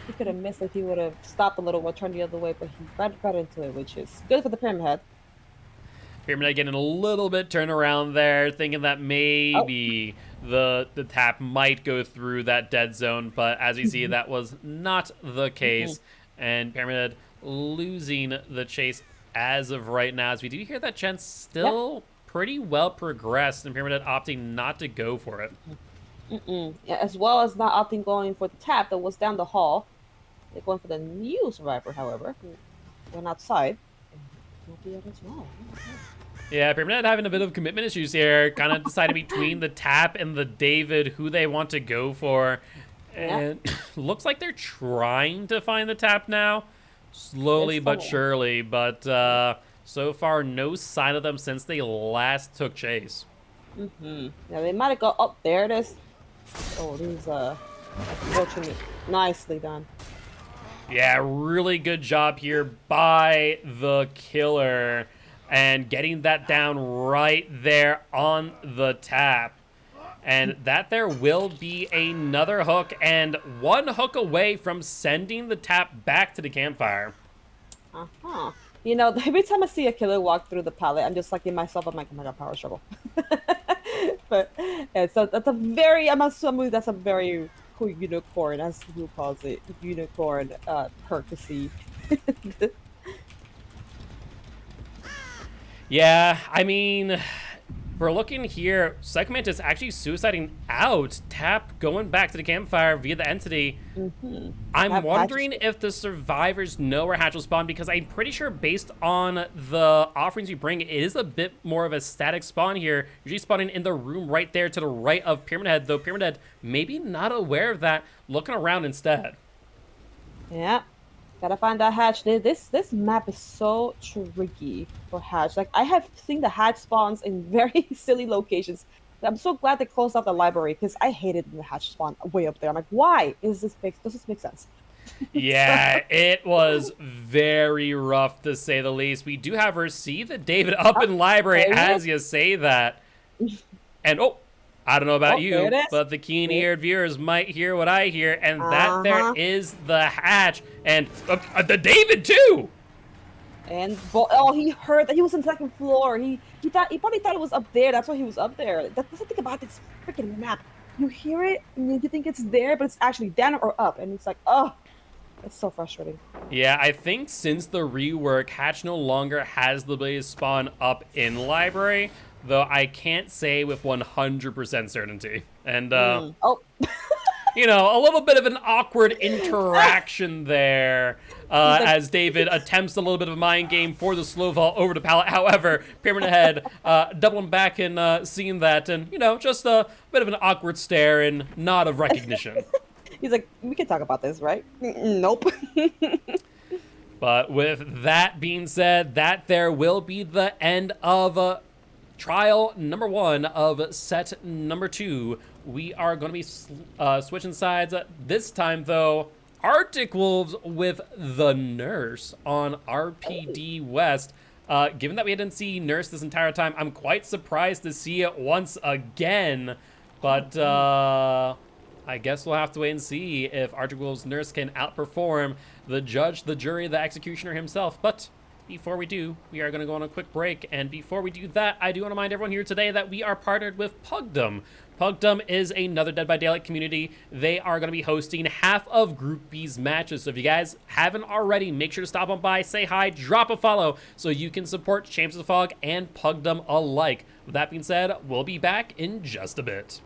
He could have missed if he would have stopped a little or turned the other way, but he ran right into it, which is good for the Pyramid Head. Pyramid Head getting a little bit turned around there, thinking that maybe the tap might go through that dead zone, but as you see, that was not the case. And Pyramid Head losing the chase as of right now, as we do hear that Chen's still pretty well progressed, and Pyramid Head opting not to go for it. Yeah, as well as not opting going for the tap that was down the hall. They're going for the new survivor, however, who went outside. Yeah, Pyramid Head having a bit of commitment issues here, kind of deciding between the tap and the David who they want to go for. And looks like they're trying to find the tap now, slowly but surely. But So far, no sign of them since they last took chase. Yeah, they might have got up there. It is. Oh, these unfortunate. Nicely done. Yeah, really good job here by the killer. And getting that down right there on the tap. And that there will be another hook, and one hook away from sending the tap back to the campfire. Uh-huh. You know, every time I see a killer walk through the pallet, I'm just like in myself, I'm like, oh my god, power struggle. But yeah, so that's a very, I'm assuming that's a very cool unicorn, as who calls it, unicorn percy. Yeah, I mean, we're looking here. Segment is actually suiciding out. Tap going back to the campfire via the entity. I'm wondering if the survivors know where Hatch will spawn, because I'm pretty sure based on the offerings we bring, it is a bit more of a static spawn here. Usually spawning in the room right there to the right of Pyramid Head, though Pyramid Head maybe not aware of that, looking around instead. Yeah. Gotta find that hatch. This map is so tricky for hatch. Like, I have seen the hatch spawns in very silly locations. I'm so glad they closed off the library, because I hated when the hatch spawn way up there. I'm like, why does this make sense? Yeah, it was very rough to say the least. We do have her see the David up in library as you say that. And I don't know about you, but the keen-eared viewers might hear what I hear, and that there is the hatch, and the David too. And he heard that he was on the second floor. He probably thought it was up there. That's why he was up there. That's the thing about this freaking map. You hear it and you think it's there, but it's actually down or up, and it's like, oh, it's so frustrating. Yeah, I think since the rework, Hatch no longer has the ability to spawn up in library, though I can't say with 100% certainty. And, you know, a little bit of an awkward interaction there as David attempts a little bit of a mind game for the slow vault over to pallet. However, Pyramid Head doubling back and seeing that, and, you know, just a bit of an awkward stare and nod of recognition. He's like, we can talk about this, right? Nope. But with that being said, that there will be the end of trial number 1 of set number 2. We are going to be switching sides. This time, though, Arctic Wolves with the Nurse on RPD West. Given that we didn't see Nurse this entire time, I'm quite surprised to see it once again. But I guess we'll have to wait and see if Arctic Wolves' Nurse can outperform the judge, the jury, the executioner himself. But before we do, we are going to go on a quick break. And before we do that, I do want to remind everyone here today that we are partnered with Pugdom. Pugdom is another Dead by Daylight community. They are going to be hosting half of Group B's matches. So if you guys haven't already, make sure to stop on by, say hi, drop a follow, so you can support Champions of the Fog and Pugdom alike. With that being said, we'll be back in just a bit.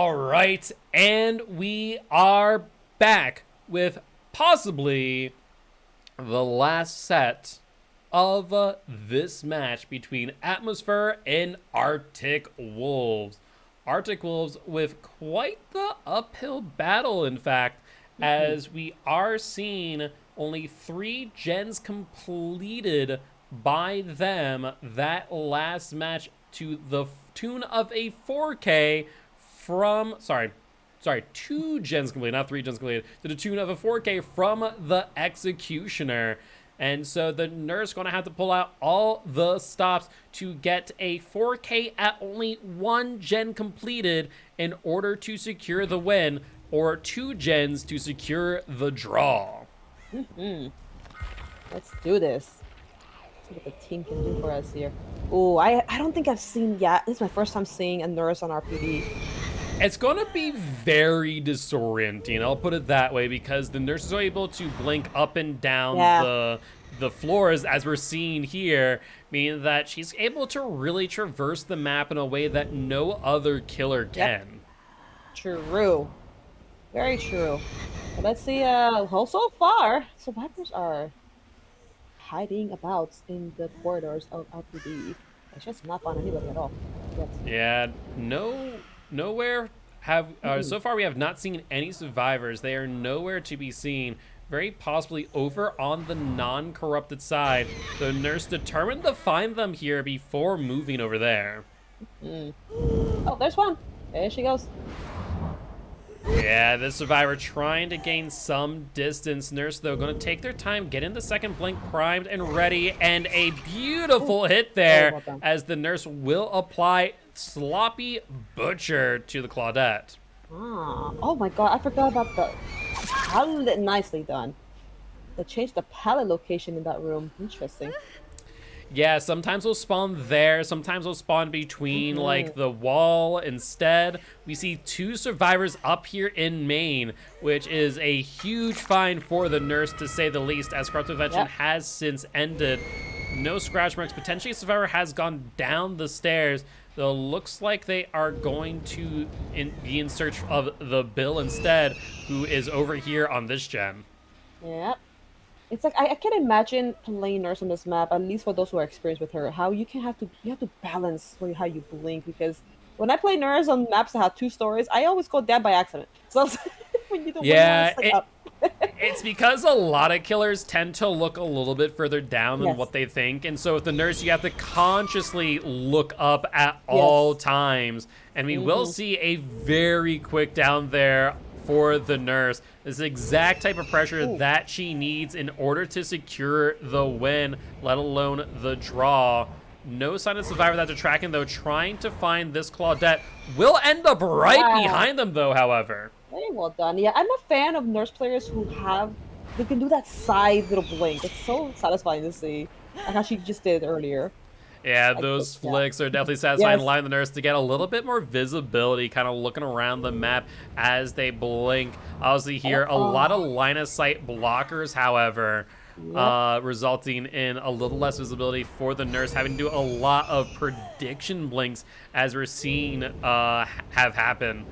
All right, and we are back with possibly the last set of this match between Atmosfer and Arctic Wolves. Arctic Wolves with quite the uphill battle, in fact, as we are seeing only 3 gens completed by them that last match to the tune of a 4K from, sorry, 2 gens completed, not 3 gens completed, to the tune of a 4K from the Executioner. And so the nurse going to have to pull out all the stops to get a 4K at only 1 gen completed in order to secure the win, or 2 gens to secure the draw. Let's do this. See what the team can do for us here. Oh, I don't think I've seen yet. This is my first time seeing a nurse on RPD. It's going to be very disorienting, I'll put it that way, because the nurses are able to blink up and down the floors, as we're seeing here, meaning that she's able to really traverse the map in a way that no other killer can. True. Very true. But let's see, well, so far, survivors are hiding about in the corridors of RPD. I just not found anybody at all yet. Yeah, nowhere have, so far we have not seen any survivors. They are nowhere to be seen. Very possibly over on the non-corrupted side. The nurse determined to find them here before moving over there. Oh, there's one. There she goes. Yeah, this survivor trying to gain some distance. Nurse, though, going to take their time, getting the second blink primed and ready, and a beautiful hit there as the nurse will apply Sloppy Butcher to the Claudette. Oh my god, I forgot about the pallet. Nicely done. They changed the pallet location in that room. Interesting. Yeah, sometimes we'll spawn there, sometimes we'll spawn between like the wall instead. We see 2 survivors up here in main, which is a huge find for the nurse, to say the least, as corruptive intervention has since ended. No scratch marks. Potentially a survivor has gone down the stairs, though looks like they are going to be in search of the Bill instead, who is over here on this gen. Yeah. It's like I can imagine playing nurse on this map, at least for those who are experienced with her, how you have to balance how you blink, because when I play nurse on maps that have 2 stories, I always go down by accident. So when you don't it's because a lot of killers tend to look a little bit further down than what they think, and so with the nurse you have to consciously look up at all times, and we will see a very quick down there for the nurse. This is the exact type of pressure that she needs in order to secure the win, let alone the draw. No sign of survivor that they're tracking, though, trying to find this Claudette. Will end up right behind them, though, however. Very well done. Yeah, I'm a fan of nurse players who can do that side little blink. It's so satisfying to see, like how she just did earlier. Yeah, those flicks are definitely satisfying, allowing the nurse to get a little bit more visibility, kind of looking around the map as they blink. Obviously here, a lot of line of sight blockers, however, resulting in a little less visibility for the nurse, having to do a lot of prediction blinks, as we're seeing have happen.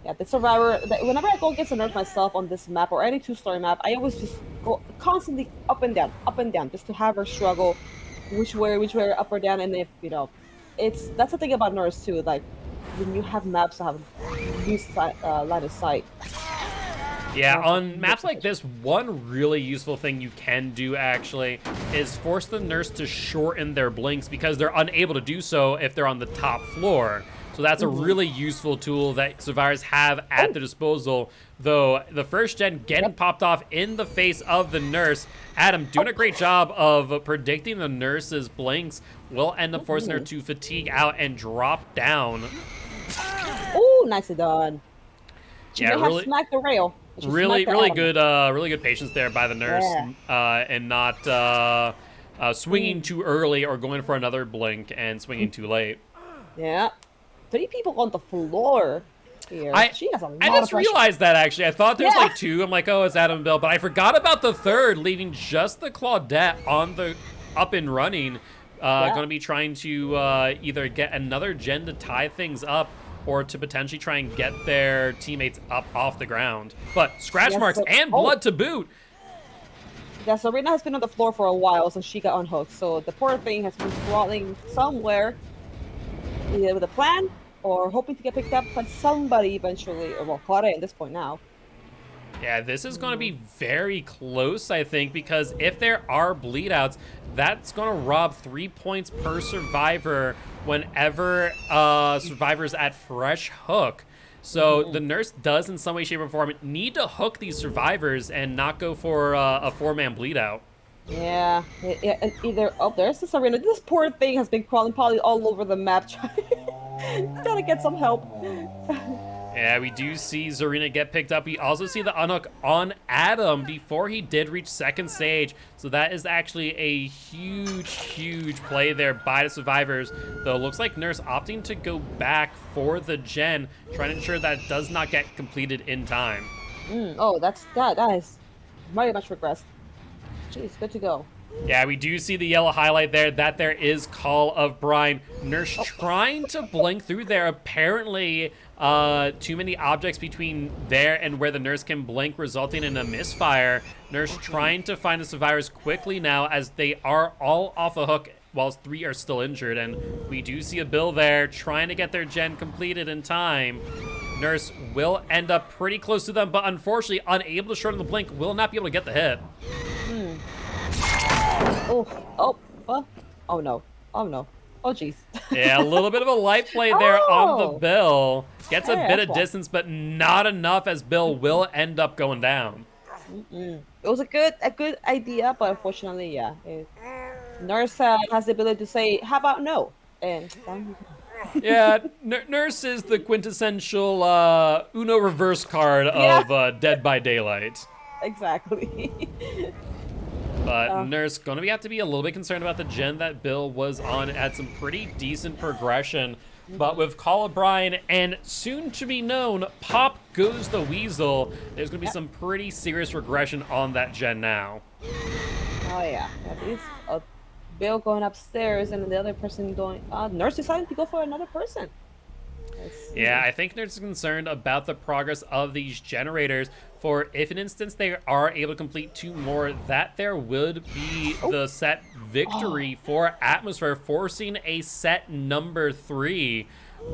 Yeah, the survivor, whenever I go against a nurse myself on this map or any 2-story map, I always just go constantly up and down, just to have her struggle which way, up or down. And if, that's the thing about nurse too, like when you have maps that have used line of sight. Yeah, on maps like this, one really useful thing you can do actually is force the nurse to shorten their blinks, because they're unable to do so if they're on the top floor. So that's a really useful tool that survivors have at their disposal, though the first gen getting popped off in the face of the nurse. Adam doing a great job of predicting the nurse's blinks, will end up forcing her to fatigue out and drop down. Oh, nicely done. She yeah, really smacked the rail. Really good patience there by the nurse, and not swinging too early or going for another blink and swinging too late. Yeah. 3 people on the floor here. She has a lot I just of pressure. realized that, actually. I thought there was like 2. I'm like, oh, it's Adam and Bill. But I forgot about the third, leaving just the Claudette on the up and running, going to be trying to either get another gen to tie things up or to potentially try and get their teammates up off the ground. But scratch marks and blood to boot. Yeah, so Serena has been on the floor for a while since she got unhooked, so the poor thing has been crawling somewhere, either with a plan or hoping to get picked up by somebody eventually, or well, caught it at this point now. Yeah, this is going to be very close, I think, because if there are bleedouts, that's going to rob 3 points per survivor whenever survivor's at fresh hook. So the nurse does, in some way, shape, or form, need to hook these survivors and not go for a 4-man bleed out. Yeah, either there's the Serena. This poor thing has been crawling probably all over the map. Gotta get some help. Yeah, we do see Zarina get picked up. We also see the unhook on Adam before he did reach second stage. So that is actually a huge play there by the survivors. Though it looks like Nurse opting to go back for the gen, trying to ensure that it does not get completed in time. Oh, that is very much regressed. Jeez, good to go. Yeah, we do see the yellow highlight there that there is Call of Brine. Nurse trying to blink through there. Apparently, too many objects between there and where the nurse can blink, resulting in a misfire. Nurse trying to find the survivors quickly now as they are all off a hook whilst 3 are still injured. And we do see a Bill there trying to get their gen completed in time. Nurse will end up pretty close to them, but unfortunately unable to shorten the blink, will not be able to get the hit. Oh no. Oh jeez. Yeah, a little bit of a light play there on the Bill. Gets a bit of distance, but not enough as Bill will end up going down. It was a good idea, but unfortunately, yeah. Nurse has the ability to say, "How about no?" And yeah, Nurse is the quintessential Uno reverse card of Dead by Daylight. Exactly. But Nurse going to have to be a little bit concerned about the gen that Bill was on. It had some pretty decent progression. But with Call of Brine and soon to be known Pop Goes the Weasel, there's going to be some pretty serious regression on that gen now. Oh yeah, it's Bill going upstairs and the other person going. Nurse decided to go for another person. Yeah, I think Nurse is concerned about the progress of these generators. For if in instance they are able to complete 2 more, that there would be the set victory for Atmosfer, forcing a set number 3.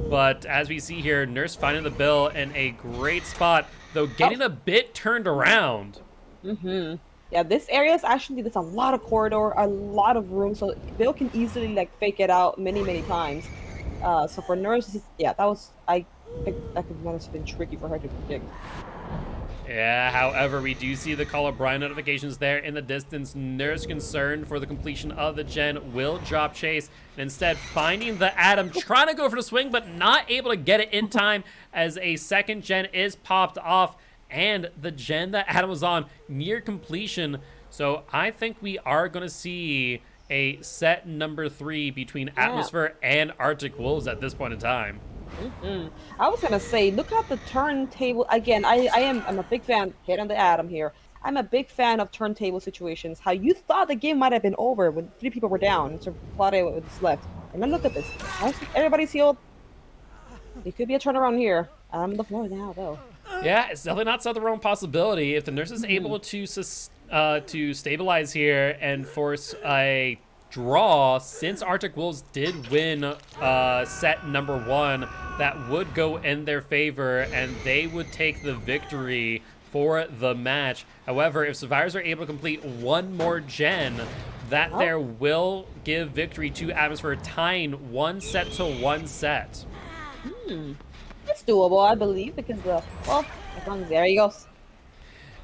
But as we see here, Nurse finding the Bill in a great spot, though getting a bit turned around. Yeah, this area is actually, there's a lot of corridor, a lot of room, so Bill can easily like fake it out many times. So for Nurse, yeah, I think that could have been tricky for her to predict. Yeah, however, we do see the Call of Brine notifications there in the distance. Nurse concerned for the completion of the gen will drop chase. And instead, finding the Adam, trying to go for the swing, but not able to get it in time as a second gen is popped off. And the gen that Adam was on near completion. So I think we are going to see a set number 3 between Atmosfer and Arctic Wolves at this point in time. I was gonna say, look at the turntable again. I'm a big fan. Hit on the Adam here. I'm a big fan of turntable situations. How you thought the game might have been over when 3 people were down, so Claudia was left. And then look at this. Everybody's healed. It could be a turnaround here. I'm on the floor now, though. Yeah, it's definitely not such a wrong possibility. If the Nurse is able to stabilize here and force a draw, since Arctic Wolves did win set number 1, that would go in their favor and they would take the victory for the match. However, if survivors are able to complete 1 more gen, that there will give victory to Atmosfer, tying 1 set to 1 set. It's doable, I believe, because as long as there he goes.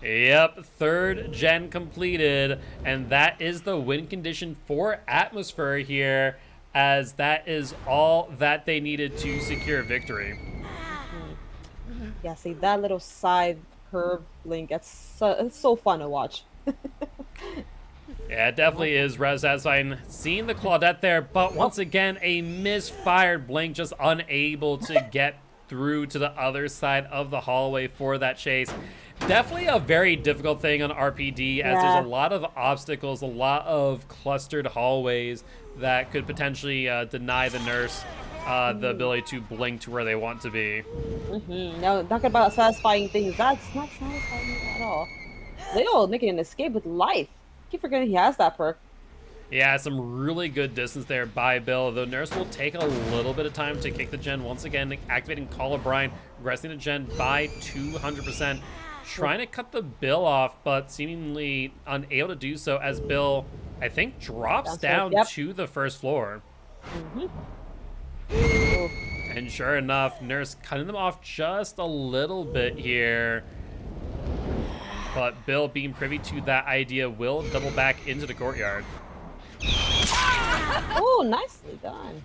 Yep, 3rd gen completed, and that is the win condition for Atmosfer here, as that is all that they needed to secure victory. Yeah, see that little side curve link, it's so fun to watch. Yeah, it definitely is rather satisfying seeing the Claudette there, but once again, a misfired blink, just unable to get through to the other side of the hallway for that chase. Definitely a very difficult thing on RPD, as Yeah. there's a lot of obstacles, a lot of clustered hallways that could potentially deny the nurse the ability to blink to where they want to be. No, talking about satisfying things. That's not satisfying at all. Leo making an escape with life. Keep forgetting he has that perk. Yeah, some really good distance there by Bill. The nurse will take a little bit of time to kick the gen once again, activating Call of Brine, progressing the gen by 200%, trying to cut the Bill off, but seemingly unable to do so as Bill, I think, drops down Yep. to the first floor. Oh, And sure enough, Nurse cutting them off just a little bit here. But Bill, being privy to that idea, will double back into the courtyard. oh, nicely done.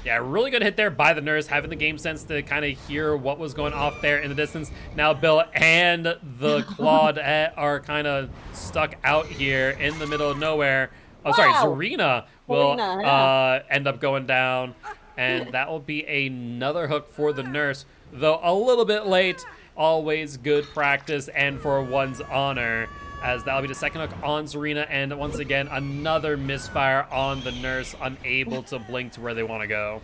Yeah, really good hit there by the nurse, having the game sense to kind of hear what was going off there in the distance. Now Bill and the Claudette are kind of stuck out here in the middle of nowhere. Oh, sorry, Wow. Zarina will Zarina, yeah. end up going down, and that will be another hook for the nurse, though a little bit late. Always good practice and for one's honor, as that'll be the second hook on Zarina, and once again, another misfire on the nurse, unable to blink to where they want to go.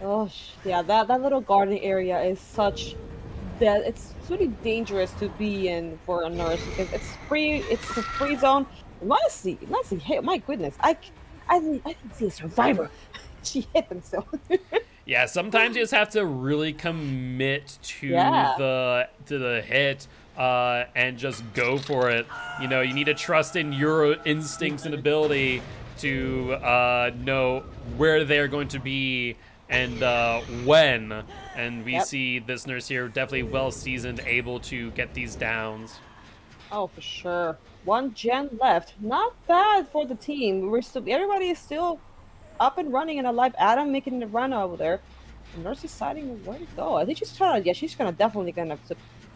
Oh, yeah, that little garden area is such that it's really dangerous to be in for a nurse because it's free. It's a free zone. Honestly, hey, my goodness, I can see a survivor. She hit themselves. Yeah, sometimes you just have to really commit to Yeah. the hit and just go for it. You know, you need to trust in your instincts and ability to know where they're going to be and when. And we Yep. see this nurse here definitely well seasoned, able to get these downs. Oh, for sure. One gen left. Not bad for the team. Everybody is still up and running and alive. Adam making the run over there. The nurse is deciding where to go. I think she's trying to. Yeah, she's definitely gonna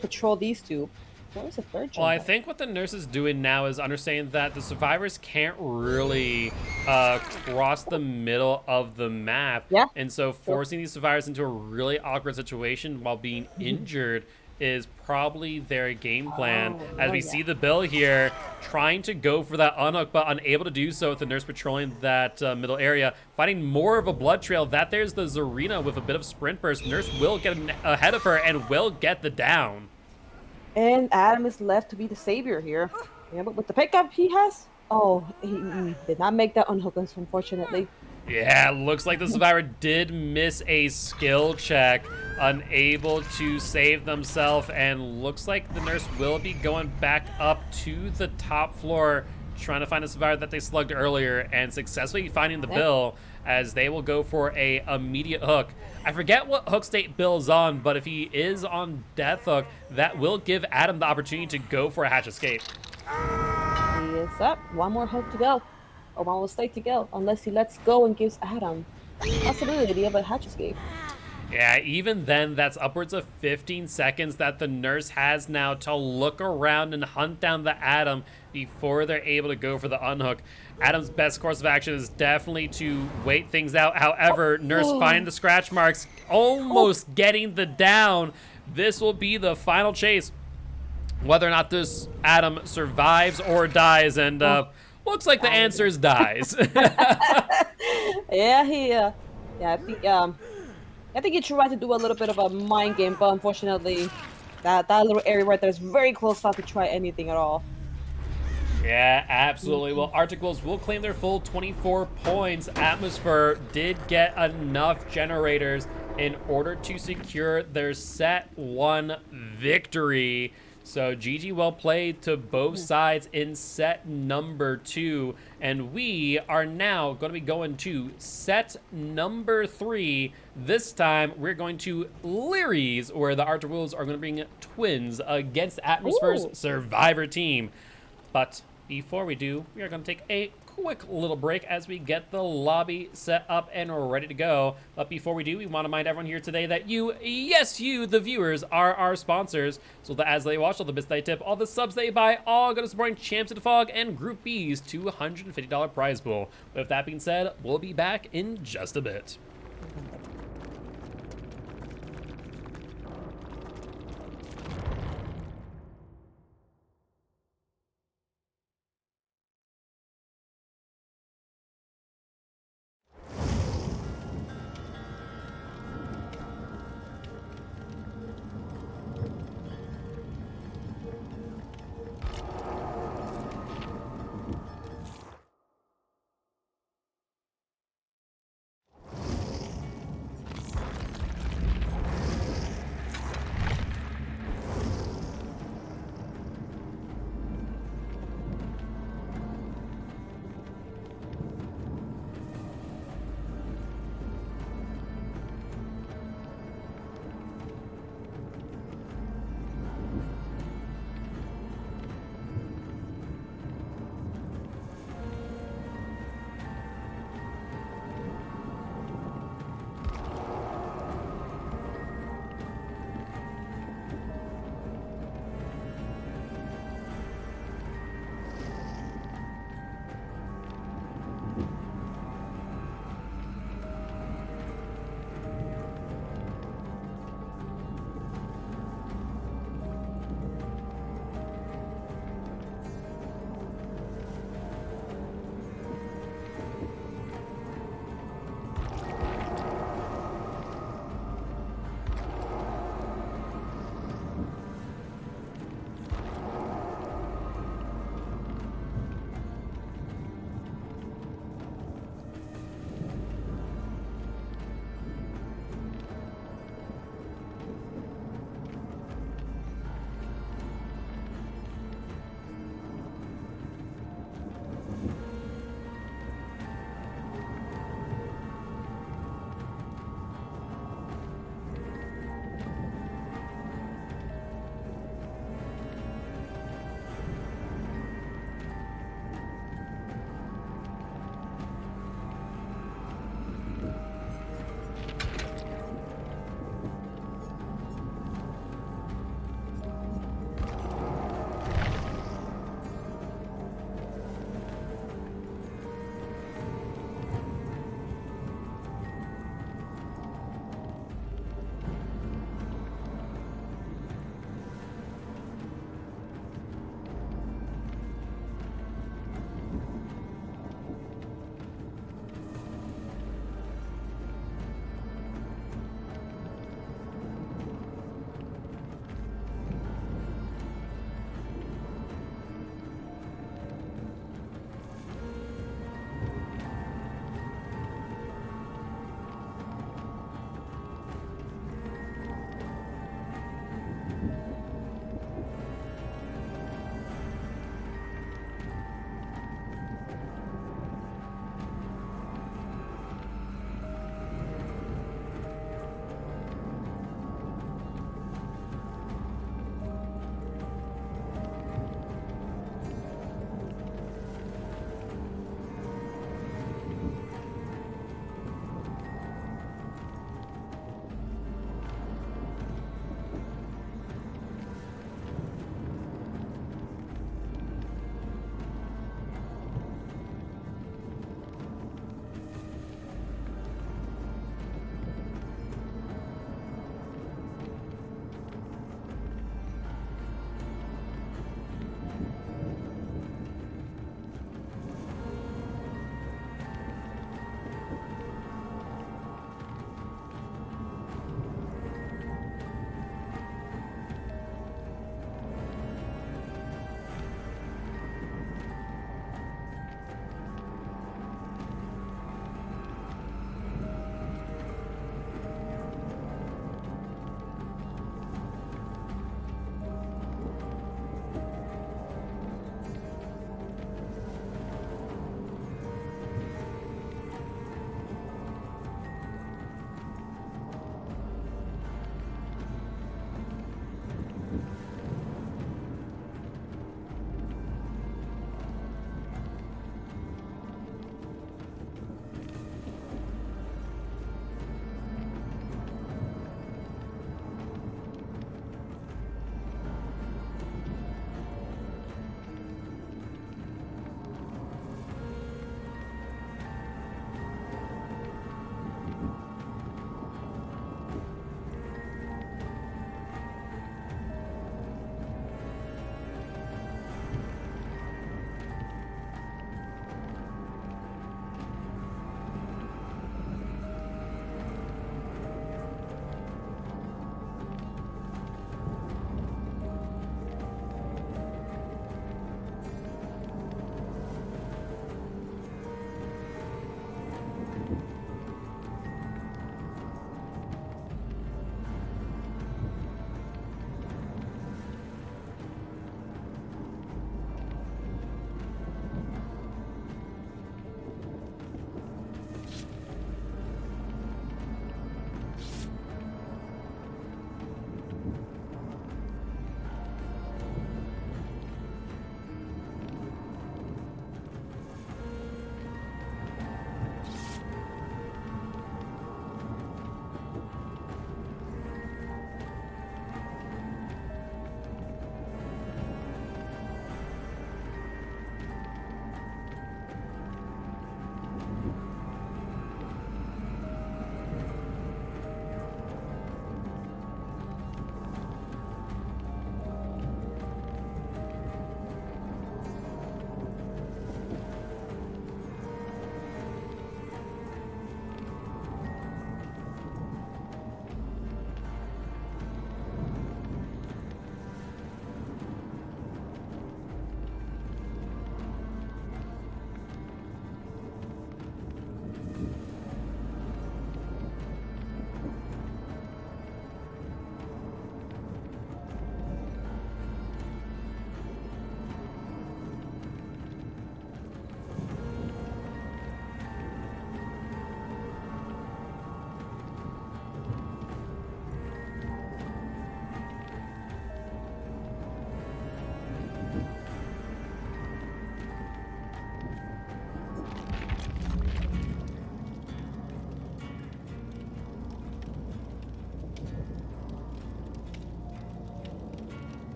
patrol these two. Where's the third gen? Well, I at? think what the nurse is doing now is understanding that the survivors can't really cross the middle of the map. Yeah. And so forcing these survivors into a really awkward situation while being injured is probably their game plan. As we see the Bill here trying to go for that unhook, but unable to do so with the nurse patrolling that middle area, finding more of a blood trail. That there's the Zarina with a bit of sprint burst. Nurse will get ahead of her and will get the down. And Adam is left to be the savior here. Yeah, but with the pickup he has, oh, he did not make that unhook, unfortunately. Yeah, looks like the survivor did miss a skill check, unable to save themselves, and looks like the nurse will be going back up to the top floor, trying to find the survivor that they slugged earlier, and successfully finding the Bill, as they will go for a immediate hook. I forget what hook state Bill's on, but if he is on death hook, that will give Adam the opportunity to go for a hatch escape. He is up. One more hook to go. Or one more state to go, unless he lets go and gives Adam possibility of a hatch escape. Yeah, even then, that's upwards of 15 seconds that the nurse has now to look around and hunt down the Adam before they're able to go for the unhook. Adam's best course of action is definitely to wait things out. However, nurse finding the scratch marks, almost getting the down. This will be the final chase. Whether or not this Adam survives or dies, and looks like the answer is dies. Yeah, I think he tried to do a little bit of a mind game, but unfortunately, that little area right there is very close not to try anything at all. Yeah, absolutely. Well, Articles will claim their full 24 points. Atmosfer did get enough generators in order to secure their set 1 victory. So GG well played to both sides in set number 2. And we are now going to be going to set number 3. This time we're going to Leary's, where the Articles are going to bring twins against Atmosfer's Survivor team. But before we do, we are going to take a quick little break as we get the lobby set up and ready to go. But before we do, we want to remind everyone here today that you, yes you, the viewers, are our sponsors. So that as they watch, all the bits they tip, all the subs they buy, all go to supporting Champs of the Fog and Group B's $250 prize pool. With that being said, we'll be back in just a bit.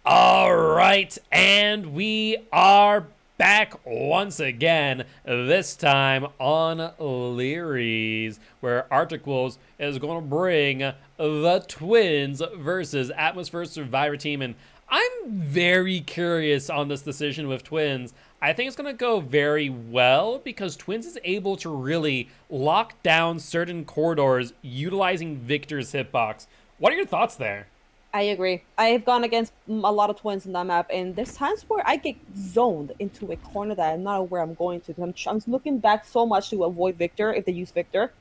All right, and we are back once again, this time on Leary's, where Arctic Wolves is going to bring the Twins versus Atmosfer Survivor Team, and I'm very curious on this decision with Twins. I think it's going to go very well because Twins is able to really lock down certain corridors utilizing Victor's hitbox. What are your thoughts there? I agree. I have gone against a lot of Twins in that map, and there's times where I get zoned into a corner that I'm not aware I'm going to. I'm looking back so much to avoid Victor if they use Victor.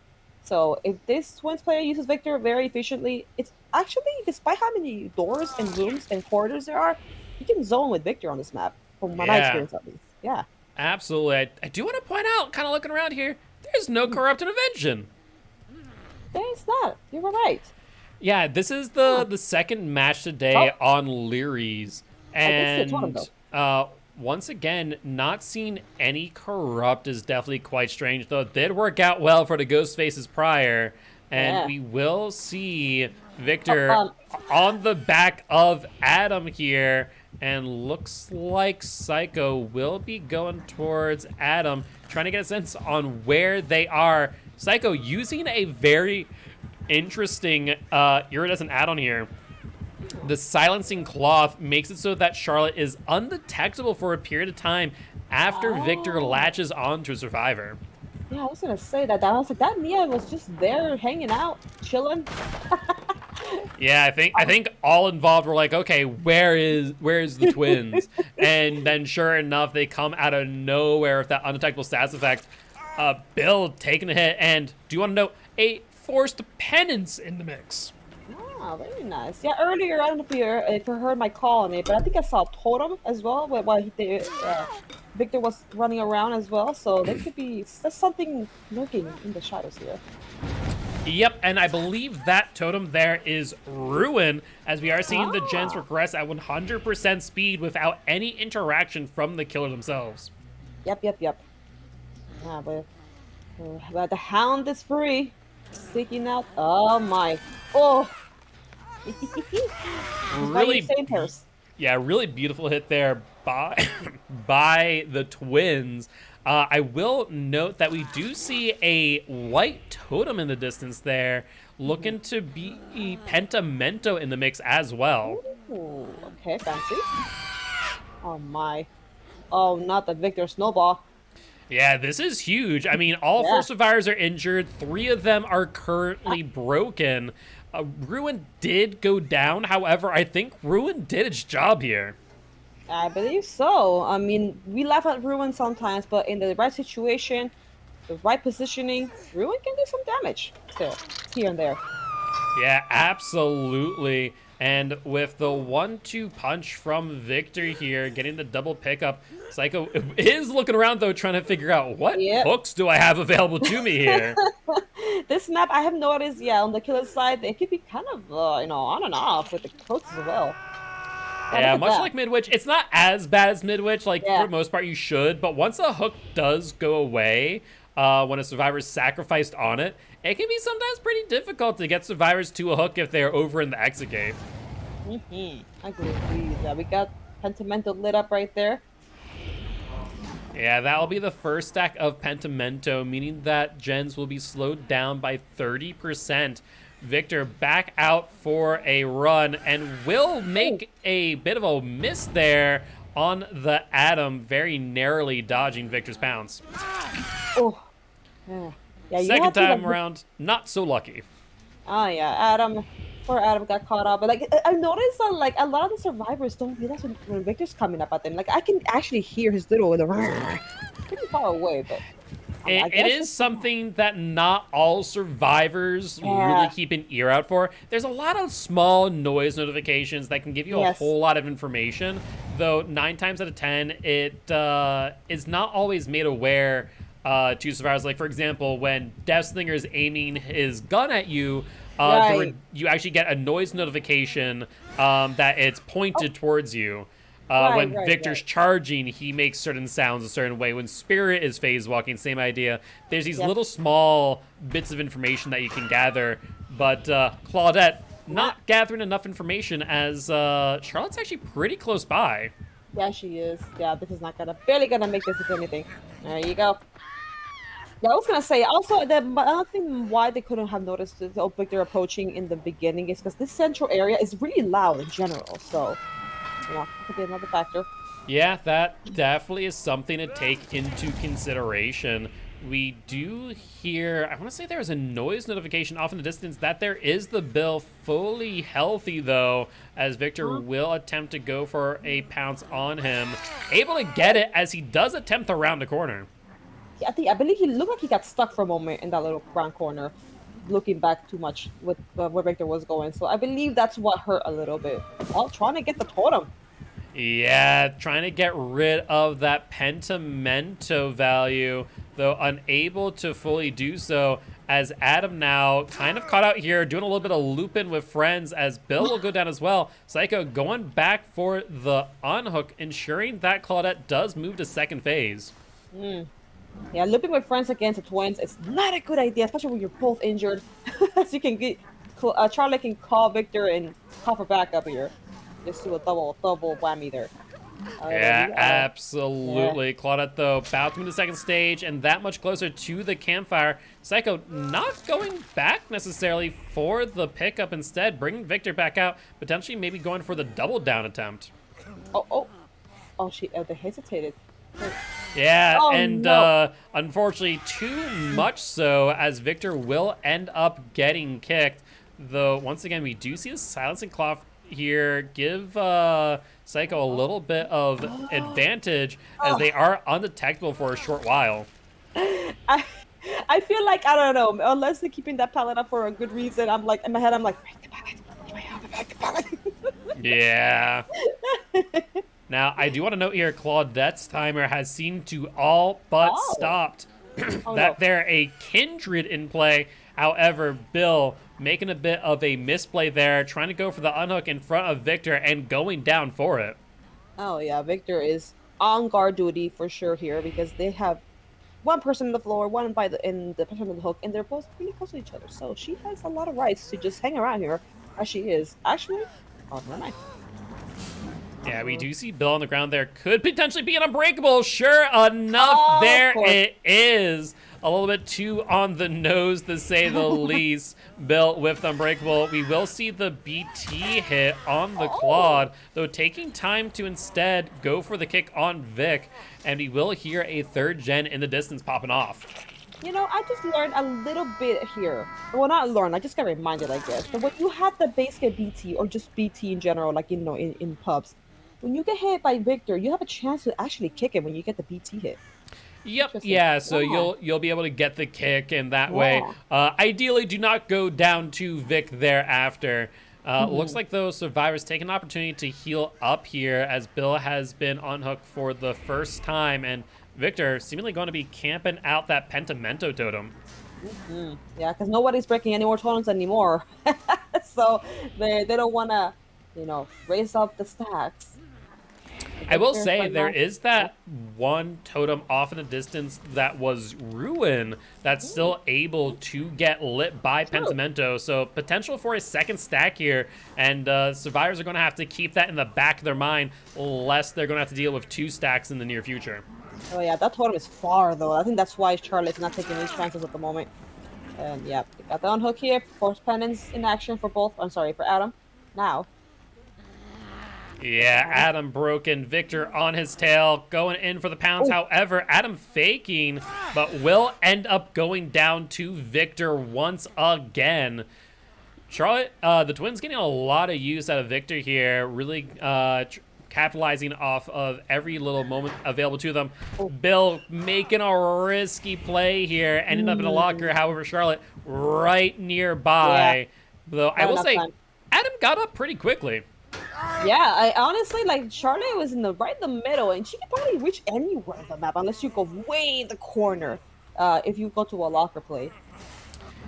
So if this Twins player uses Victor very efficiently, it's actually, despite how many doors and rooms and corridors there are, you can zone with Victor on this map, from my experience at least. Yeah. Absolutely. I do want to point out, kind of looking around here, there's no corrupt intervention. There's not. You were right. Yeah, this is the second match today on Leary's. And once again, not seeing any corrupt is definitely quite strange, though it did work out well for the ghost faces prior. And we will see Victor on the back of Adam here. And looks like Psycho will be going towards Adam, trying to get a sense on where they are. Psycho using a very interesting iridescent add-on here. The silencing cloth makes it so that Charlotte is undetectable for a period of time after Victor latches onto a survivor. Yeah, I was gonna say that. I was like, that Mia was just there hanging out, chilling. Yeah, I think all involved were like, okay, where is the Twins? And then sure enough, they come out of nowhere with that undetectable status effect. Bill taking a hit, and do you want to know a forced penance in the mix? Oh, very nice. Yeah, earlier, I don't know if you heard my call on it, but I think I saw Totem as well while Victor was running around as well, so there could be something lurking in the shadows here. Yep, and I believe that totem there is Ruin, as we are seeing the gens progress at 100% speed without any interaction from the killer themselves. Yep. Yeah, but the Hound is free. Seeking out. Oh my. Oh. Really, yeah, really beautiful hit there by by the Twins. I will note that we do see a white totem in the distance there, looking to be Pentamento in the mix as well. Ooh, okay, fancy. Oh my. Oh, not the Victor Snowball. Yeah, this is huge. I mean, all 4 survivors are injured. 3 of them are currently broken. Ruin did go down. However, I think Ruin did its job here. I believe so. I mean, we laugh at Ruin sometimes, but in the right situation, the right positioning, Ruin can do some damage still, here and there. Yeah, absolutely. And with the 1-2 punch from Victor here, getting the double pickup, Psycho is looking around, though, trying to figure out what hooks do I have available to me here. This map, I have noticed, on the killer side, they could be kind of, on and off with the hooks as well. Yeah, much like Midwich, it's not as bad as Midwich. Like, for the most part, you should. But once a hook does go away, when a survivor is sacrificed on it, it can be sometimes pretty difficult to get survivors to a hook if they're over in the exit gate. I agree. Yeah, we got Pentamento lit up right there. Yeah, that'll be the first stack of Pentamento, meaning that gens will be slowed down by 30%. Victor back out for a run and will make a bit of a miss there on the Adam, very narrowly dodging Victor's pounce. Oh, yeah. Second time around, not so lucky. Oh yeah, poor Adam got caught up. But like, I noticed that like a lot of the survivors don't realize when Victor's coming up at them. Like, I can actually hear his little pretty far away, but. It is something that not all survivors really keep an ear out for. There's a lot of small noise notifications that can give you a whole lot of information, though 9 times out of 10, it is not always made aware to survivors. Like, for example, when Deathslinger is aiming his gun at you, you actually get a noise notification that it's pointed towards you. When Victor's charging, he makes certain sounds a certain way. When Spirit is phase walking, same idea. There's these little small bits of information that you can gather. But Claudette, not gathering enough information as Charlotte's actually pretty close by. Yeah, she is. Yeah, this is not barely gonna make this if anything. There you go. Yeah, I was gonna say also the another thing why they couldn't have noticed the Victor approaching in the beginning is because this central area is really loud in general. So, that could be another factor. Yeah, that definitely is something to take into consideration. We do hear, I want to say there is a noise notification off in the distance that there is the Bill fully healthy though, as Victor will attempt to go for a pounce on him. Able to get it as he does attempt to round the corner. I believe he looked like he got stuck for a moment in that little round corner, looking back too much with where Victor was going. So I believe that's what hurt a little bit. Well, trying to get the totem. Yeah, trying to get rid of that pentimento value, though unable to fully do so, as Adam now kind of caught out here, doing a little bit of looping with friends, as Bill will go down as well. Psycho going back for the unhook, ensuring that Claudette does move to second phase. Yeah, looping with friends against the twins is not a good idea, especially when you're both injured. So you can get Charlie can call Victor and call for backup here. Just do a double whammy there. Yeah, absolutely. Yeah. Claudette, though, about to move to the second stage and that much closer to the campfire. Psycho not going back necessarily for the pickup, instead bringing Victor back out, potentially maybe going for the double down attempt. Oh, they hesitated. Yeah, oh, and no. Unfortunately too much so, as Victor will end up getting kicked. Though, once again, we do see the silencing cloth here give Psycho a little bit of advantage, as they are undetectable for a short while. I feel like, I don't know, unless they're keeping that pallet up for a good reason, I'm like, in my head, I'm like, break the pallet. Yeah. Now, I do want to note here, Claudette's timer has seemed to all but stopped. They're a kindred in play. However, Bill making a bit of a misplay there, trying to go for the unhook in front of Victor and going down for it. Oh yeah, Victor is on guard duty for sure here, because they have one person on the floor, one in the person on the hook, and they're both pretty close to each other. So she has a lot of rights to just hang around here, as she is. Actually, never mind. Yeah, we do see Bill on the ground there. Could potentially be an unbreakable. Sure enough, there it is. A little bit too on the nose, to say the least. Bill with unbreakable. We will see the BT hit on the Claude, though taking time to instead go for the kick on Vic. And we will hear a third gen in the distance popping off. You know, I just learned a little bit here. Well, not learned, I just got reminded, I guess. But when you have the base get BT, or just BT in general, like, you know, in pubs, when you get hit by Victor, you have a chance to actually kick it when you get the BT hit. Yep. Yeah. So you'll be able to get the kick in that way. Ideally, do not go down to Vic thereafter. Looks like those survivors take an opportunity to heal up here, as Bill has been unhooked for the first time, and Victor seemingly going to be camping out that pentimento totem. Yeah, because nobody's breaking any more totems anymore, so they don't want to, you know, raise up the stacks. I will say there is that one totem off in the distance that was Ruin that's still able to get lit by Pentimento. So potential for a second stack here, and survivors are going to have to keep that in the back of their mind, lest they're going to have to deal with two stacks in the near future. Oh yeah, that totem is far though. I think that's why Charlotte's not taking any chances at the moment. And yeah, got the unhook here. Force penance in action for both. I'm sorry, for Adam. Now. Yeah, Adam broken. Victor on his tail, going in for the pounds. However, Adam faking, but will end up going down to Victor once again. Charlotte, the Twins getting a lot of use out of Victor here, really capitalizing off of every little moment available to them. Bill making a risky play here, ending up in a locker. However, Charlotte right nearby. Yeah. Though I will say, Adam got up pretty quickly. Yeah, I honestly, like, Charlotte was right in the middle, and she could probably reach anywhere on the map, unless you go way in the corner, if you go to a locker play.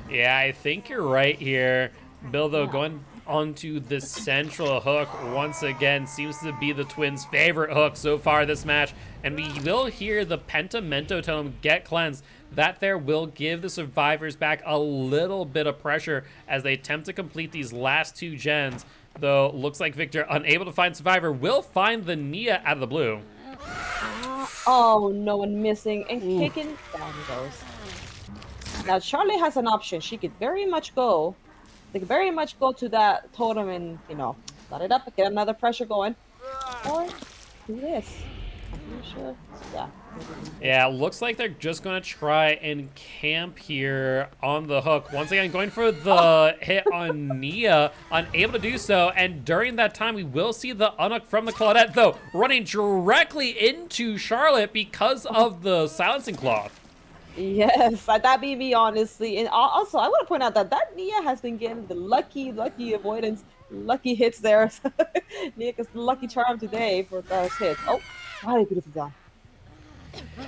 Yeah, I think you're right here. Bill, though, going onto the central hook once again. Seems to be the Twins' favorite hook so far this match. And we will hear the Pentamento Tome get cleansed. That there will give the survivors back a little bit of pressure as they attempt to complete these last 2 gens. Though, looks like Victor, unable to find survivor, will find the Nia out of the blue. Oh, no one missing and kicking. Down he goes. Now, Charlotte has an option. She could very much go. They could very much go to that totem and, you know, let it up, get another pressure going. Or do this. I'm pretty sure. Yeah. Yeah, looks like they're just going to try and camp here on the hook. Once again, going for the hit on Nia, unable to do so. And during that time, we will see the unhook from the Claudette, though, running directly into Charlotte because of the silencing cloth. Yes, that beat me, honestly. And also, I want to point out that Nia has been getting the lucky avoidance, lucky hits there. Nia gets the lucky charm today for those hits. Oh, wow, beautiful done.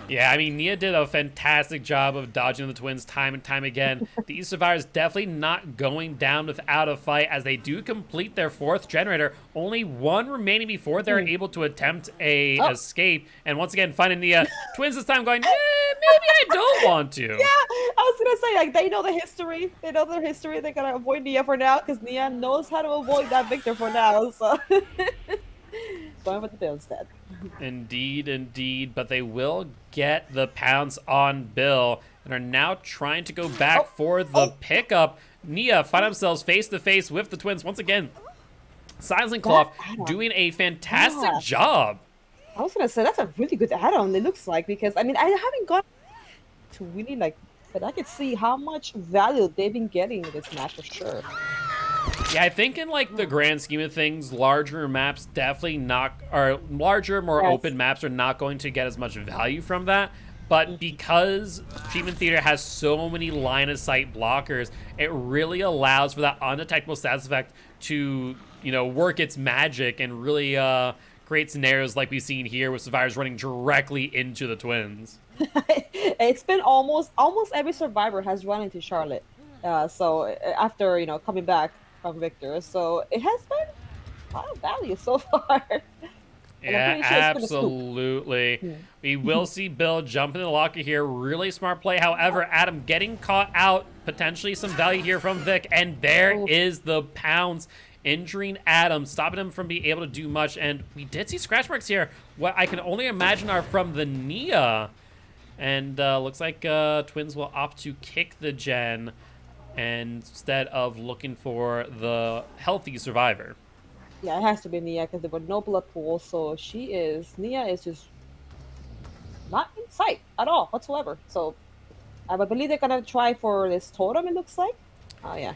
Yeah, I mean, Nia did a fantastic job of dodging the Twins time and time again. These survivors definitely not going down without a fight as they do complete their 4th generator. Only 1 remaining before they're able to attempt a escape. And once again, finding Nia. Twins this time going, maybe I don't want to. Yeah, I was going to say, like, they know the history. They know their history. They're going to avoid Nia for now because Nia knows how to avoid that Victor for now. So, going with the Bill instead. Indeed, indeed. But they will get the pounce on Bill and are now trying to go back for the pickup. Nia find themselves face to face with the Twins once again. Silencing Cloth doing a fantastic job. I was gonna say that's a really good add-on. It looks like because I mean I haven't got to really like, but I could see how much value they've been getting in this match for sure. Yeah, I think in like the grand scheme of things, larger maps definitely not, or larger, more open maps are not going to get as much value from that. But because Achievement Theater has so many line of sight blockers, it really allows for that undetectable status effect to, you know, work its magic and really create scenarios like we've seen here with survivors running directly into the Twins. It's been almost every survivor has run into Charlotte. So after, you know, coming back from Victor, so it has been a lot of value so far. Yeah, absolutely. We will see Bill jump into the locker here. Really smart play. However, Adam getting caught out. Potentially some value here from Vic. And there is the pounce, injuring Adam, stopping him from being able to do much. And we did see scratch marks here. What I can only imagine are from the Nia. And looks like Twins will opt to kick the gen instead of looking for the healthy survivor. Yeah, it has to be Nia because there were no blood pools, so Nia is just not in sight at all whatsoever. So I believe they're gonna try for this totem, it looks like. Oh yeah.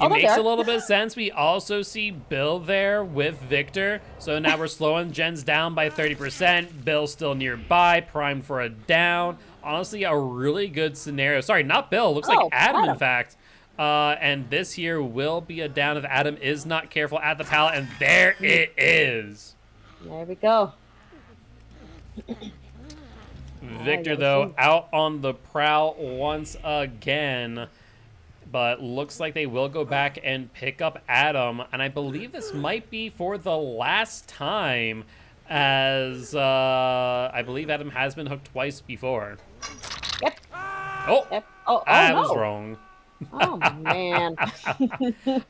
It makes a little bit of sense. We also see Bill there with Victor. So now we're slowing gens down by 30%. Bill's still nearby, primed for a down. Honestly, a really good scenario. Sorry, not Bill. Looks like Adam, in fact. And this here will be a down if Adam is not careful at the pallet, and there it is. There we go. Victor, though, out on the prowl once again, but looks like they will go back and pick up Adam, and I believe this might be for the last time, as I believe Adam has been hooked twice before. Yep. Oh, Yep. I was wrong. Oh, man.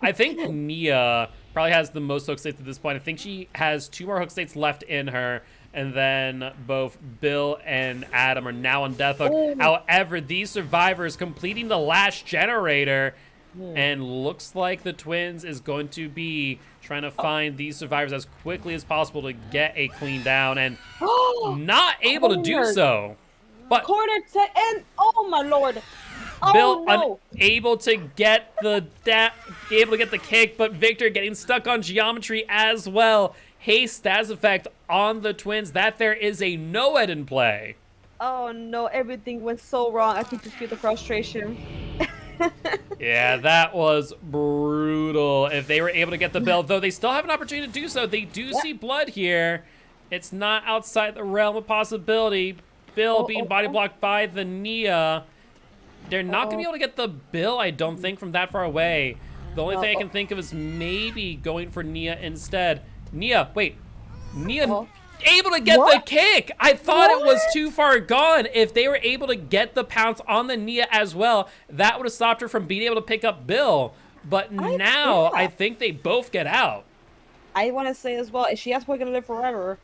I think Nia probably has the most hook states at this point. I think she has 2 more hook states left in her, and then both Bill and Adam are now on death hook. Ooh. However, these survivors completing the last generator, and looks like the Twins is going to be trying to find these survivors as quickly as possible to get a clean down, and not able to do so. But Corner to end. Oh my lord. Bill no. unable to get the kick, but Victor getting stuck on geometry as well. Haste status effect on the Twins. That there is a no-ed in play. Oh no, everything went so wrong. I could just feel the frustration. Yeah, that was brutal. If they were able to get the Bill, though they still have an opportunity to do so. They do see blood here. It's not outside the realm of possibility. Bill being body blocked by the Nia. They're not going to be able to get the Bill, I don't think, from that far away. The only thing I can think of is maybe going for Nia instead. Nia, wait. Nia able to get the kick. I thought it was too far gone. If they were able to get the pounce on the Nia as well, that would have stopped her from being able to pick up Bill. But now I think they both get out. I want to say as well, she has We're Gonna Live Forever.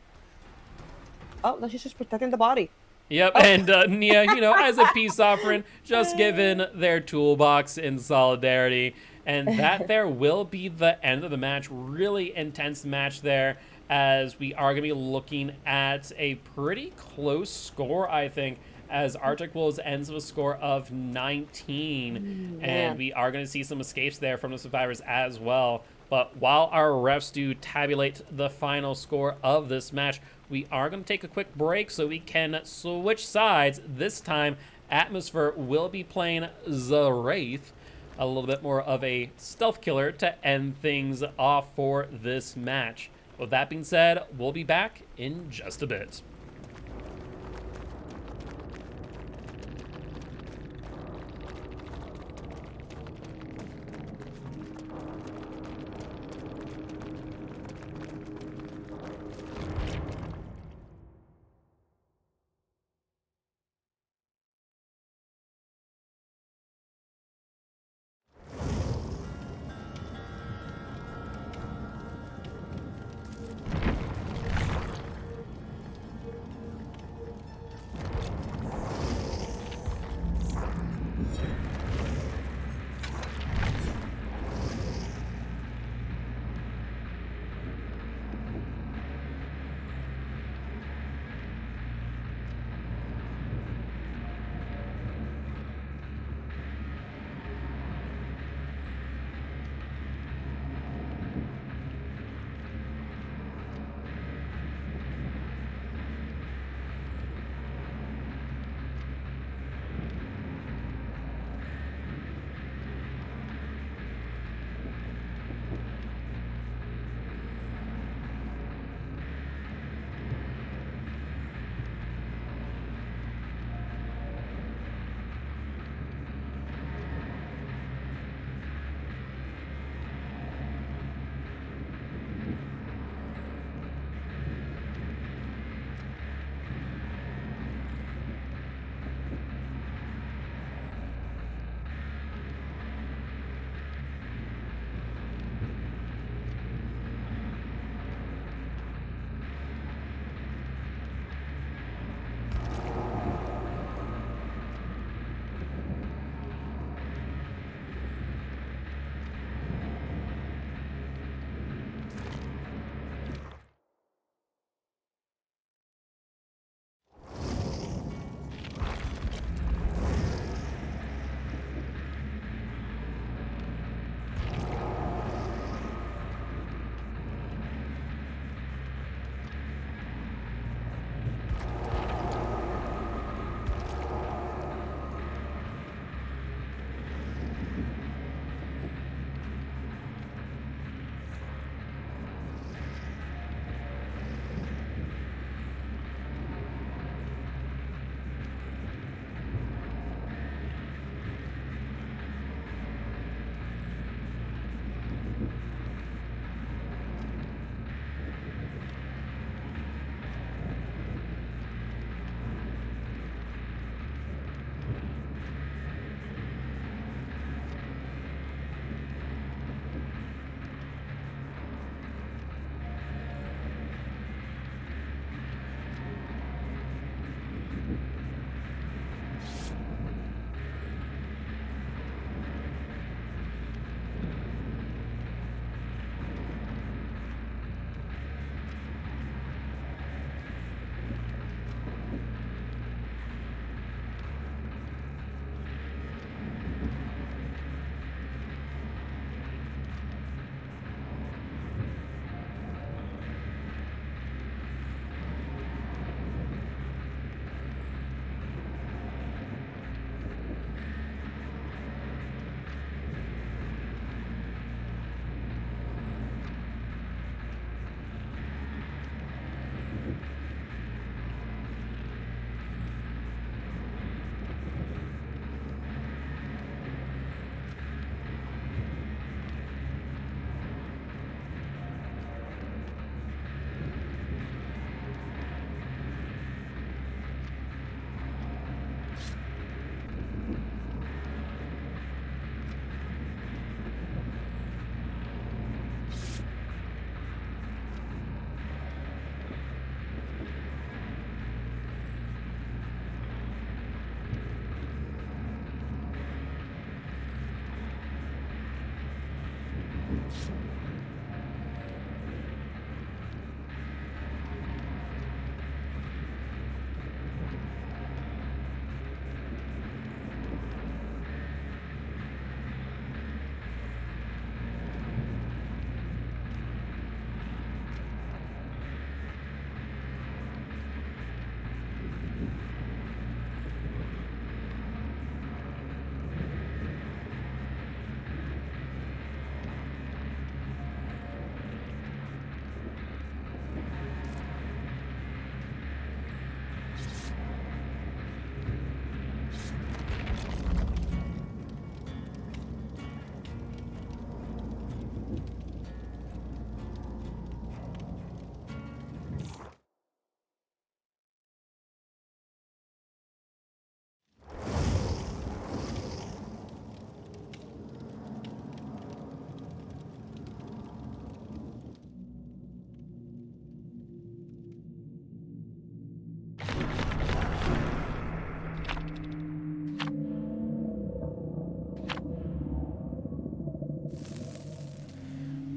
Oh, no, she's just protecting the body. Yep, and Nia, you know, as a peace offering, just given their toolbox in solidarity. And that there will be the end of the match. Really intense match there, as we are going to be looking at a pretty close score, I think, as Arctic Wolves ends with a score of 19. And we are going to see some escapes there from the survivors as well. But while our refs do tabulate the final score of this match, we are going to take a quick break so we can switch sides. This time, Atmosfer will be playing the Wraith, a little bit more of a stealth killer to end things off for this match. With that being said, we'll be back in just a bit.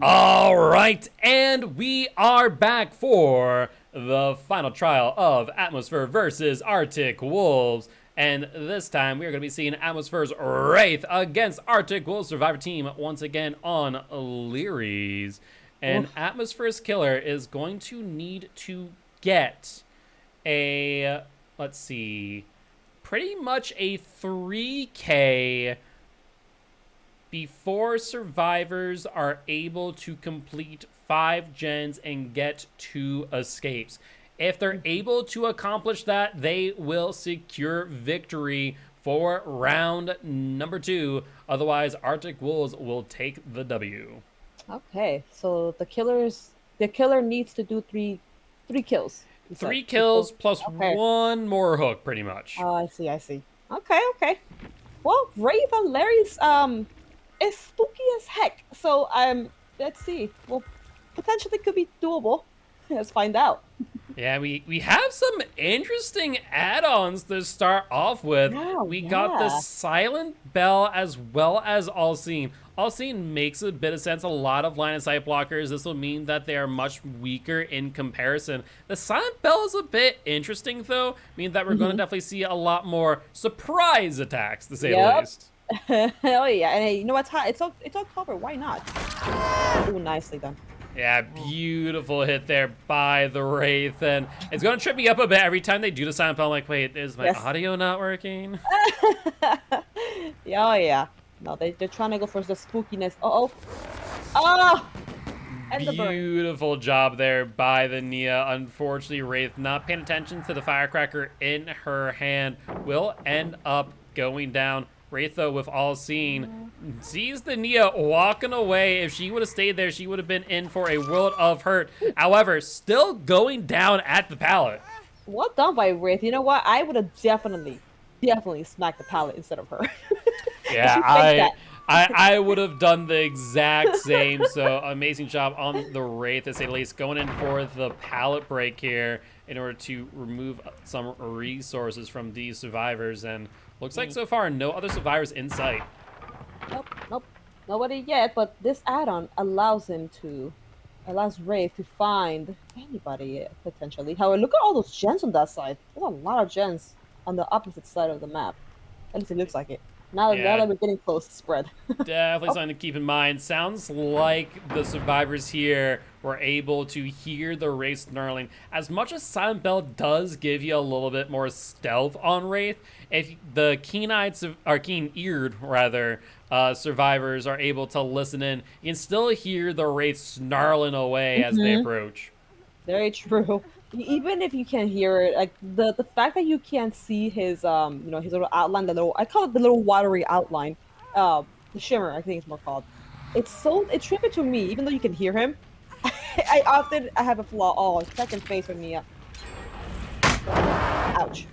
All right, and we are back for the final trial of Atmosfer versus Arctic Wolves. And this time, we are going to be seeing Atmosfer's Wraith against Arctic Wolves Survivor Team once again on Leary's. And Atmosfer's killer is going to need to get a, let's see, pretty much a 3K before survivors are able to complete 5 gens and get 2 escapes. If they're able to accomplish that, they will secure victory for round number 2. Otherwise, Arctic Wolves will take the W. Okay, so the killer needs to do three kills. 3 kills plus 1 more hook, pretty much. Oh, I see. Okay. Well, Wraith on Larry's is spooky as heck. So let's see. Well, potentially could be doable. Let's find out. Yeah, we have some interesting add-ons to start off with. Oh, we got the Silent Bell as well as All Seen. All Seen makes a bit of sense. A lot of line of sight blockers. This will mean that they are much weaker in comparison. The Silent Bell is a bit interesting, though. Meaning that we're going to definitely see a lot more surprise attacks, to say the least. Hell yeah! And hey, you know what's hot? It's all covered. Why not? Oh, nicely done. Yeah, beautiful hit there by the Wraith, and it's going to trip me up a bit every time they do the Silent Bell. I'm like, wait, is my audio not working? Yeah. No, they're trying to go for the spookiness. Oh! And the burn. Beautiful job there by the Nia. Unfortunately, Wraith not paying attention to the firecracker in her hand will end up going down. Wraith, though, with All Seen, sees the Nia walking away. If she would have stayed there, she would have been in for a world of hurt. However, still going down at the pallet. Well done by Wraith. You know what? I would have definitely smacked the pallet instead of her. Yeah, I would have done the exact same. So amazing job on the Wraith, to say the least, going in for the pallet break here in order to remove some resources from these survivors. And looks like so far no other survivors in sight. Nope. Nobody yet, but this add-on allows Wraith to find anybody potentially. However, look at all those gens on that side. There's a lot of gens on the opposite side of the map. At least it looks like it. Now that we're getting close to spread. Definitely something to keep in mind. Sounds like the survivors here were able to hear the Wraith snarling. As much as Silent Bell does give you a little bit more stealth on Wraith, if the keen-eared survivors are able to listen in, you can still hear the Wraith snarling away as they approach. Very true. Even if you can't hear it, like the fact that you can't see his his little outline, I call it the little watery outline, the shimmer, I think it's more called. It's trippy to me, even though you can hear him. I have a flaw. Oh, second phase for Nia. Ouch.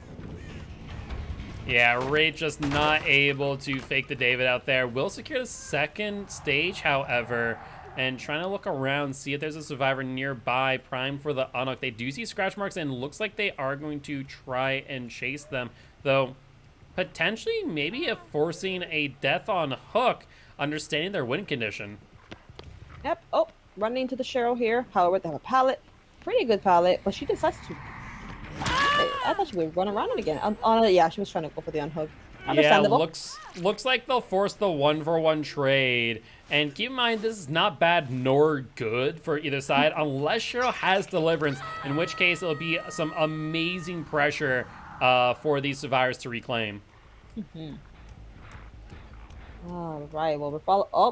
Yeah, Wraith just not able to fake the David out there. Will secure the second stage, however, and trying to look around, see if there's a survivor nearby, prime for the unhook. They do see scratch marks, and looks like they are going to try and chase them, though potentially maybe forcing a death on hook, understanding their win condition. Yep. Oh, running into the Cheryl here. However, they have a pallet. Pretty good pallet, but she decides to... I thought she would run around it again. Yeah, she was trying to go for the unhook. Yeah, looks like they'll force the 1-for-1 trade. And keep in mind, this is not bad nor good for either side, unless Cheryl has Deliverance, in which case it'll be some amazing pressure for these survivors to reclaim. All right, well,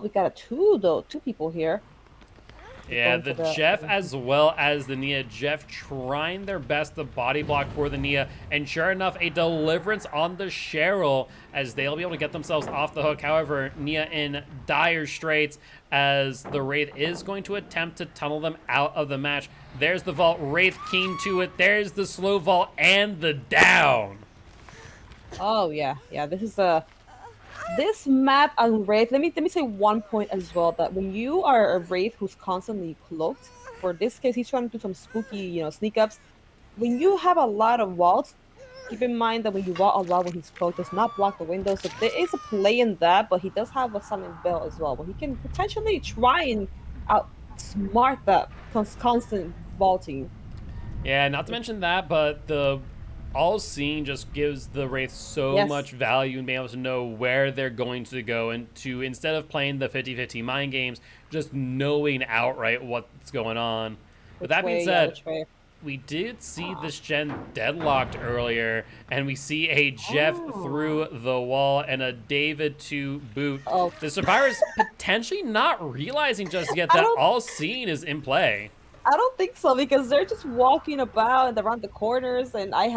we got two people here. Yeah, the Jeff as well as the Nia. Jeff trying their best to body block for the Nia, and sure enough, a Deliverance on the Cheryl as they'll be able to get themselves off the hook. However, Nia in dire straits as the Wraith is going to attempt to tunnel them out of the match. There's the vault, Wraith keen to it. There's the slow vault and the down. Oh yeah, this is this map on Wraith. Let me say one point as well, that when you are a Wraith who's constantly cloaked, for this case he's trying to do some spooky, sneak ups. When you have a lot of vaults, keep in mind that when you vault a lot when he's cloaked, does not block the window. So there is a play in that, but he does have a Silent Bell as well, where he can potentially try and outsmart that constant vaulting. Yeah, not to mention that, but the all seeing just gives the Wraith so Yes. much value in being able to know where they're going to go, and to, instead of playing the 50-50 mind games, just knowing outright what's going on. With that being said, Which way? we did see this gen deadlocked earlier, and we see a Jeff through the wall and a David to boot. Oh. The survivors potentially not realizing just yet I that don't- all seen is in play. I don't think so because they're just walking about and around the corners, and I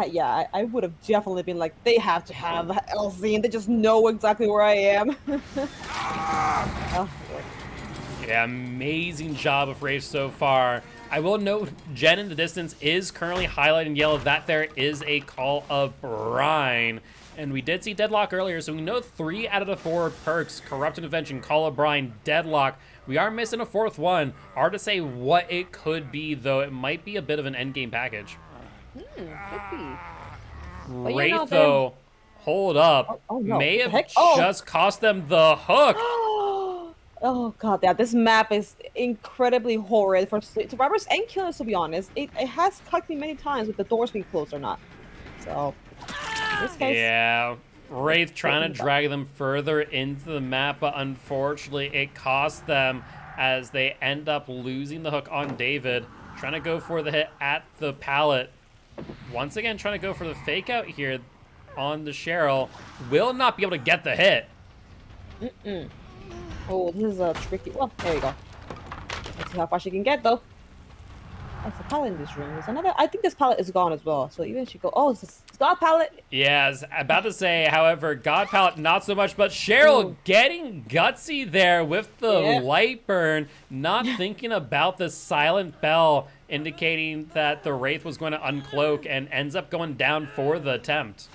would have definitely been like, they have to have LZ, and they just know exactly where I am. Oh, Lord. Yeah, amazing job of Wraith so far. I will note, Jen in the distance is currently highlighted in yellow that there is a call of brine. And we did see Deadlock earlier, so we know 3 out of the 4 perks, Corrupt Intervention, Call of Brine, Deadlock. We are missing a 4th one. Hard to say what it could be, though. It might be a bit of an endgame package. Could be. Wraith, you know, though, hold up, Oh, no. may What the have heck? Oh. just cost them the hook. Oh god, yeah, this map is incredibly horrid for survivors and killers, to be honest. It has cucked me many times with the doors being closed or not. So, this guy's... Yeah, Wraith trying to drag them further into the map, but unfortunately it cost them as they end up losing the hook on David. Trying to go for the hit at the pallet. Once again, trying to go for the fake out here on the Cheryl. Will not be able to get the hit. Oh, this is a tricky... Well, there you go. Let's see how far she can get, though. That's a pallet in this room. There's another... I think this pallet is gone as well. So even if she go... Oh, it's a god pallet. Yeah, I was about to say, however, God Palette, not so much, but Cheryl getting gutsy there with the light burn, not thinking about the silent bell, indicating that the Wraith was going to uncloak, and ends up going down for the attempt.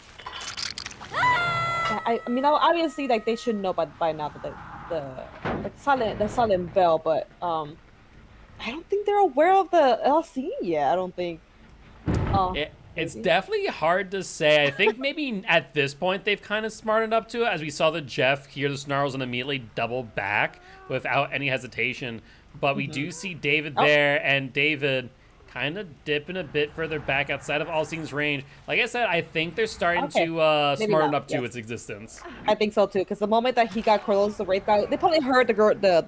I mean, obviously, like, they should know by now that the silent bell, but, I don't think they're aware of the LC yet, I don't think. It's definitely hard to say. I think maybe at this point they've kind of smartened up to it, as we saw the Jeff hear the snarls and immediately double back without any hesitation. But we do see David there, and David kind of dipping a bit further back outside of All-Seeing's range. Like I said, I think they're starting to smarten up to its existence. I think so too, because the moment that he got close, the Wraith guy, they probably heard the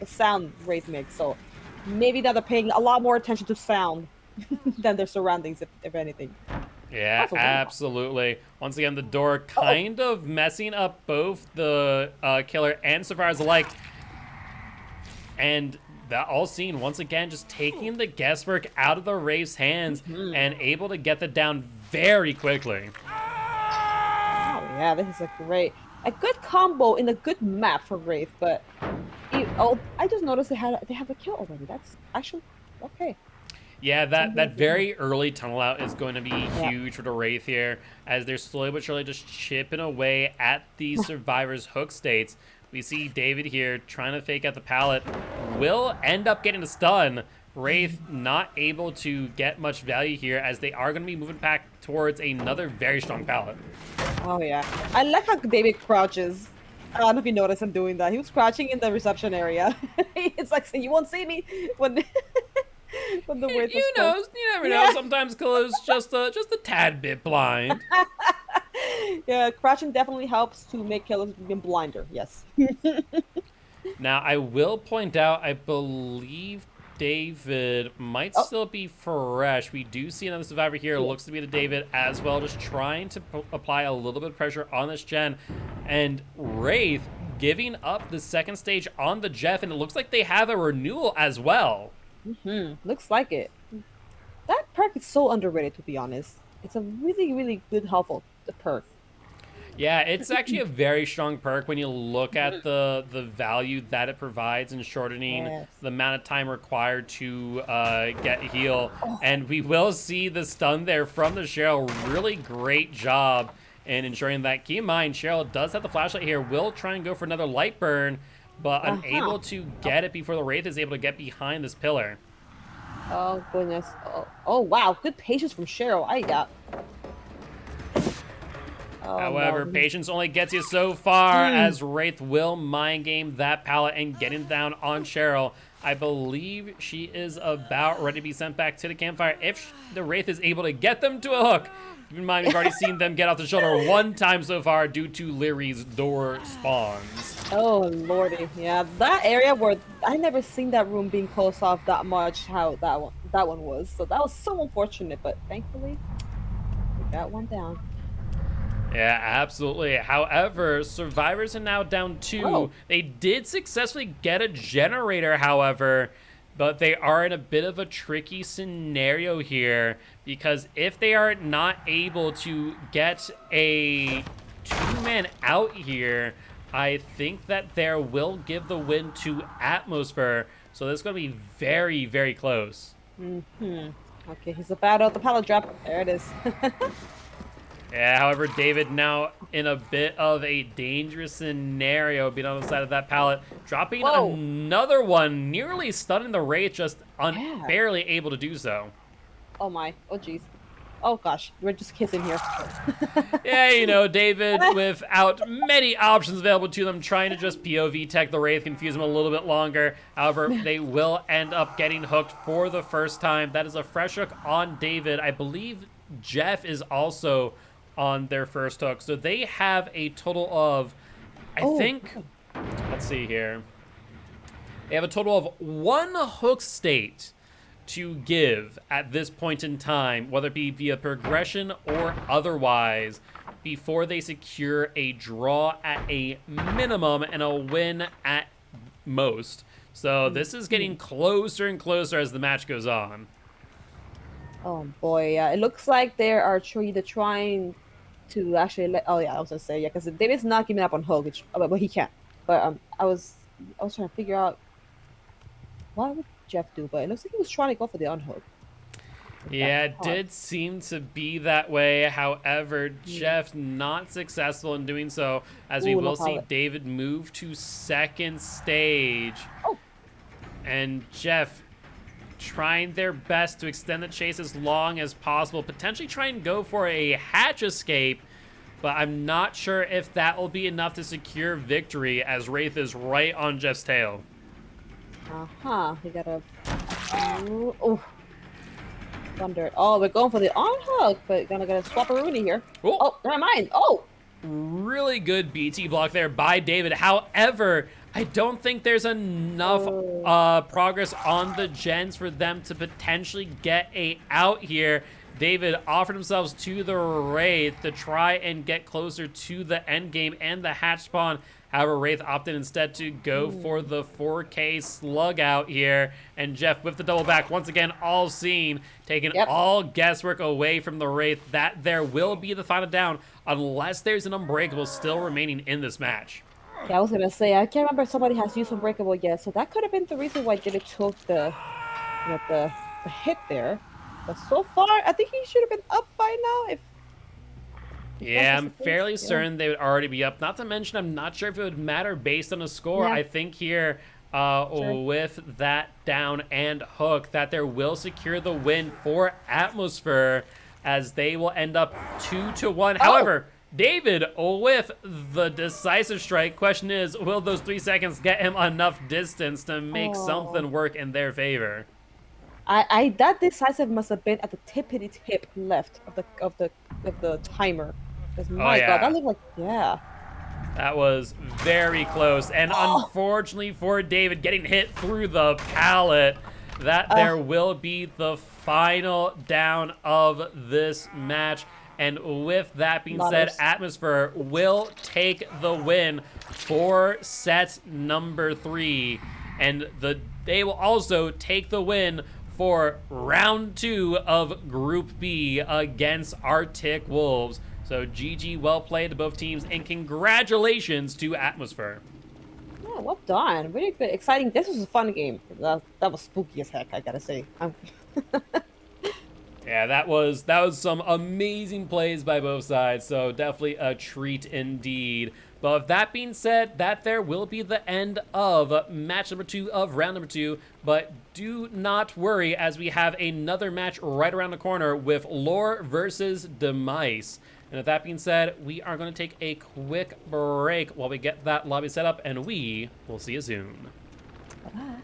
sound Wraith makes. So maybe now they're paying a lot more attention to sound than their surroundings, if anything. Yeah, Possibly. absolutely. Once again, the door kind of messing up both the killer and survivors alike. And that all seen, once again, just taking the guesswork out of the Wraith's hands and able to get the down very quickly. Oh yeah, this is a good combo in a good map for Wraith, but I just noticed they have a kill already. That's actually okay. Yeah, that very early tunnel out is going to be huge for the Wraith here, as they're slowly but surely just chipping away at these survivors' hook states. We see David here trying to fake out the pallet. Will end up getting a stun. Wraith not able to get much value here, as they are going to be moving back towards another very strong pallet. Oh yeah, I like how David crouches. I don't know if you noticed him doing that. He was crouching in the reception area. It's like, so you won't see me when when the Wraith was close. You never know. Sometimes Kill's just a tad bit blind. Yeah, crouching definitely helps to make killers even blinder. Yes. Now, I will point out, I believe David might still be fresh. We do see another survivor here. Looks to be the David as well, just trying to apply a little bit of pressure on this gen. And Wraith giving up the second stage on the Jeff, and it looks like they have a renewal as well. Looks like it. That perk is so underrated, to be honest. It's a really, really good, helpful perk. Yeah, it's actually a very strong perk when you look at the value that it provides in shortening the amount of time required to get heal. And we will see the stun there from the Cheryl. Really great job in ensuring that. Keep in mind, Cheryl does have the flashlight here. Will try and go for another light burn, but unable to get it before the Wraith is able to get behind this pillar. Oh, goodness. Oh, wow. Good patience from Cheryl. Oh, However, no. patience only gets you so far as Wraith will mind game that pallet and getting down on Cheryl. I believe she is about ready to be sent back to the campfire if the Wraith is able to get them to a hook. Keep in mind, we've already seen them get off the shoulder one time so far due to Lyri's door spawns. Oh lordy, yeah, that area where I never seen that room being closed off that much. How that one was, so that was so unfortunate. But thankfully, we got one down. Yeah, absolutely. However, survivors are now down 2. Oh. They did successfully get a generator, however, but they are in a bit of a tricky scenario here because if they are not able to get a 2-man out here, I think that there will give the win to Atmosfer. So this is going to be very, very close. Okay, he's about out the pallet drop. There it is. Yeah, however, David now in a bit of a dangerous scenario, being on the side of that pallet, dropping Whoa. another one, nearly stunning the Wraith, just Yeah. barely able to do so. Oh my. Oh jeez. Oh gosh, we're just kissing here. Yeah, you know, David, without many options available to them, trying to just POV tech the Wraith, confuse them a little bit longer. However, they will end up getting hooked for the first time. That is a fresh hook on David. I believe Jeff is also on their first hook. So they have a total of, I think, let's see here. They have a total of 1 hook state to give at this point in time, whether it be via progression or otherwise, before they secure a draw at a minimum and a win at most. So this is getting closer and closer as the match goes on. Oh boy, yeah. It looks like they are either trying to actually let. Oh yeah, I was gonna say yeah, because David's not giving up on Hogue, which, but he can't. But I was trying to figure out what would Jeff do, but it looks like he was trying to go for the unhook. Yeah, it did seem to be that way. However, Jeff not successful in doing so, as we Ooh, will no see pallet. David move to second stage. Oh. And Jeff trying their best to extend the chase as long as possible, potentially try and go for a hatch escape, but I'm not sure if that will be enough to secure victory as Wraith is right on Jeff's tail. We gotta. Oh. Wonder. Oh, we're going for the unhook, but gonna get a swap-a-rooney here. Oh. Oh, never mind. Oh. Really good BT block there by David. However, I don't think there's enough progress on the gens for them to potentially get a out here. David offered themselves to the Wraith to try and get closer to the end game and the hatch spawn. However, Wraith opted instead to go for the 4K slug out here. And Jeff with the double back, once again, all seen, taking all guesswork away from the Wraith. That there will be the final down unless there's an Unbreakable still remaining in this match. Yeah, I was gonna say, I can't remember if somebody has used Unbreakable yet, so that could have been the reason why David took the hit there. But so far, I think he should have been up by now. Yeah, I'm fairly certain they would already be up. Not to mention, I'm not sure if it would matter based on a score. Yeah. I think here, with that down and hook, that there will secure the win for Atmosfer as they will end up 2-1. However, David with the decisive strike. Question is, will those 3 seconds get him enough distance to make something work in their favor? That decisive must have been at the tippity tip left of the timer. 'Cause my God, that looked like That was very close. And unfortunately for David, getting hit through the pallet, that there will be the final down of this match. And with that being said, Atmosfer will take the win for set number 3. And they will also take the win for round 2 of Group B against Arctic Wolves. So GG, well played to both teams, and congratulations to Atmosfer. Yeah, well done. Really good, exciting. This was a fun game. That was spooky as heck, I gotta say. Yeah, that was some amazing plays by both sides, so definitely a treat indeed. But with that being said, that there will be the end of match number 2 of round number 2. But do not worry, as we have another match right around the corner with Lore versus Demise. And with that being said, we are going to take a quick break while we get that lobby set up, and we will see you soon. Bye.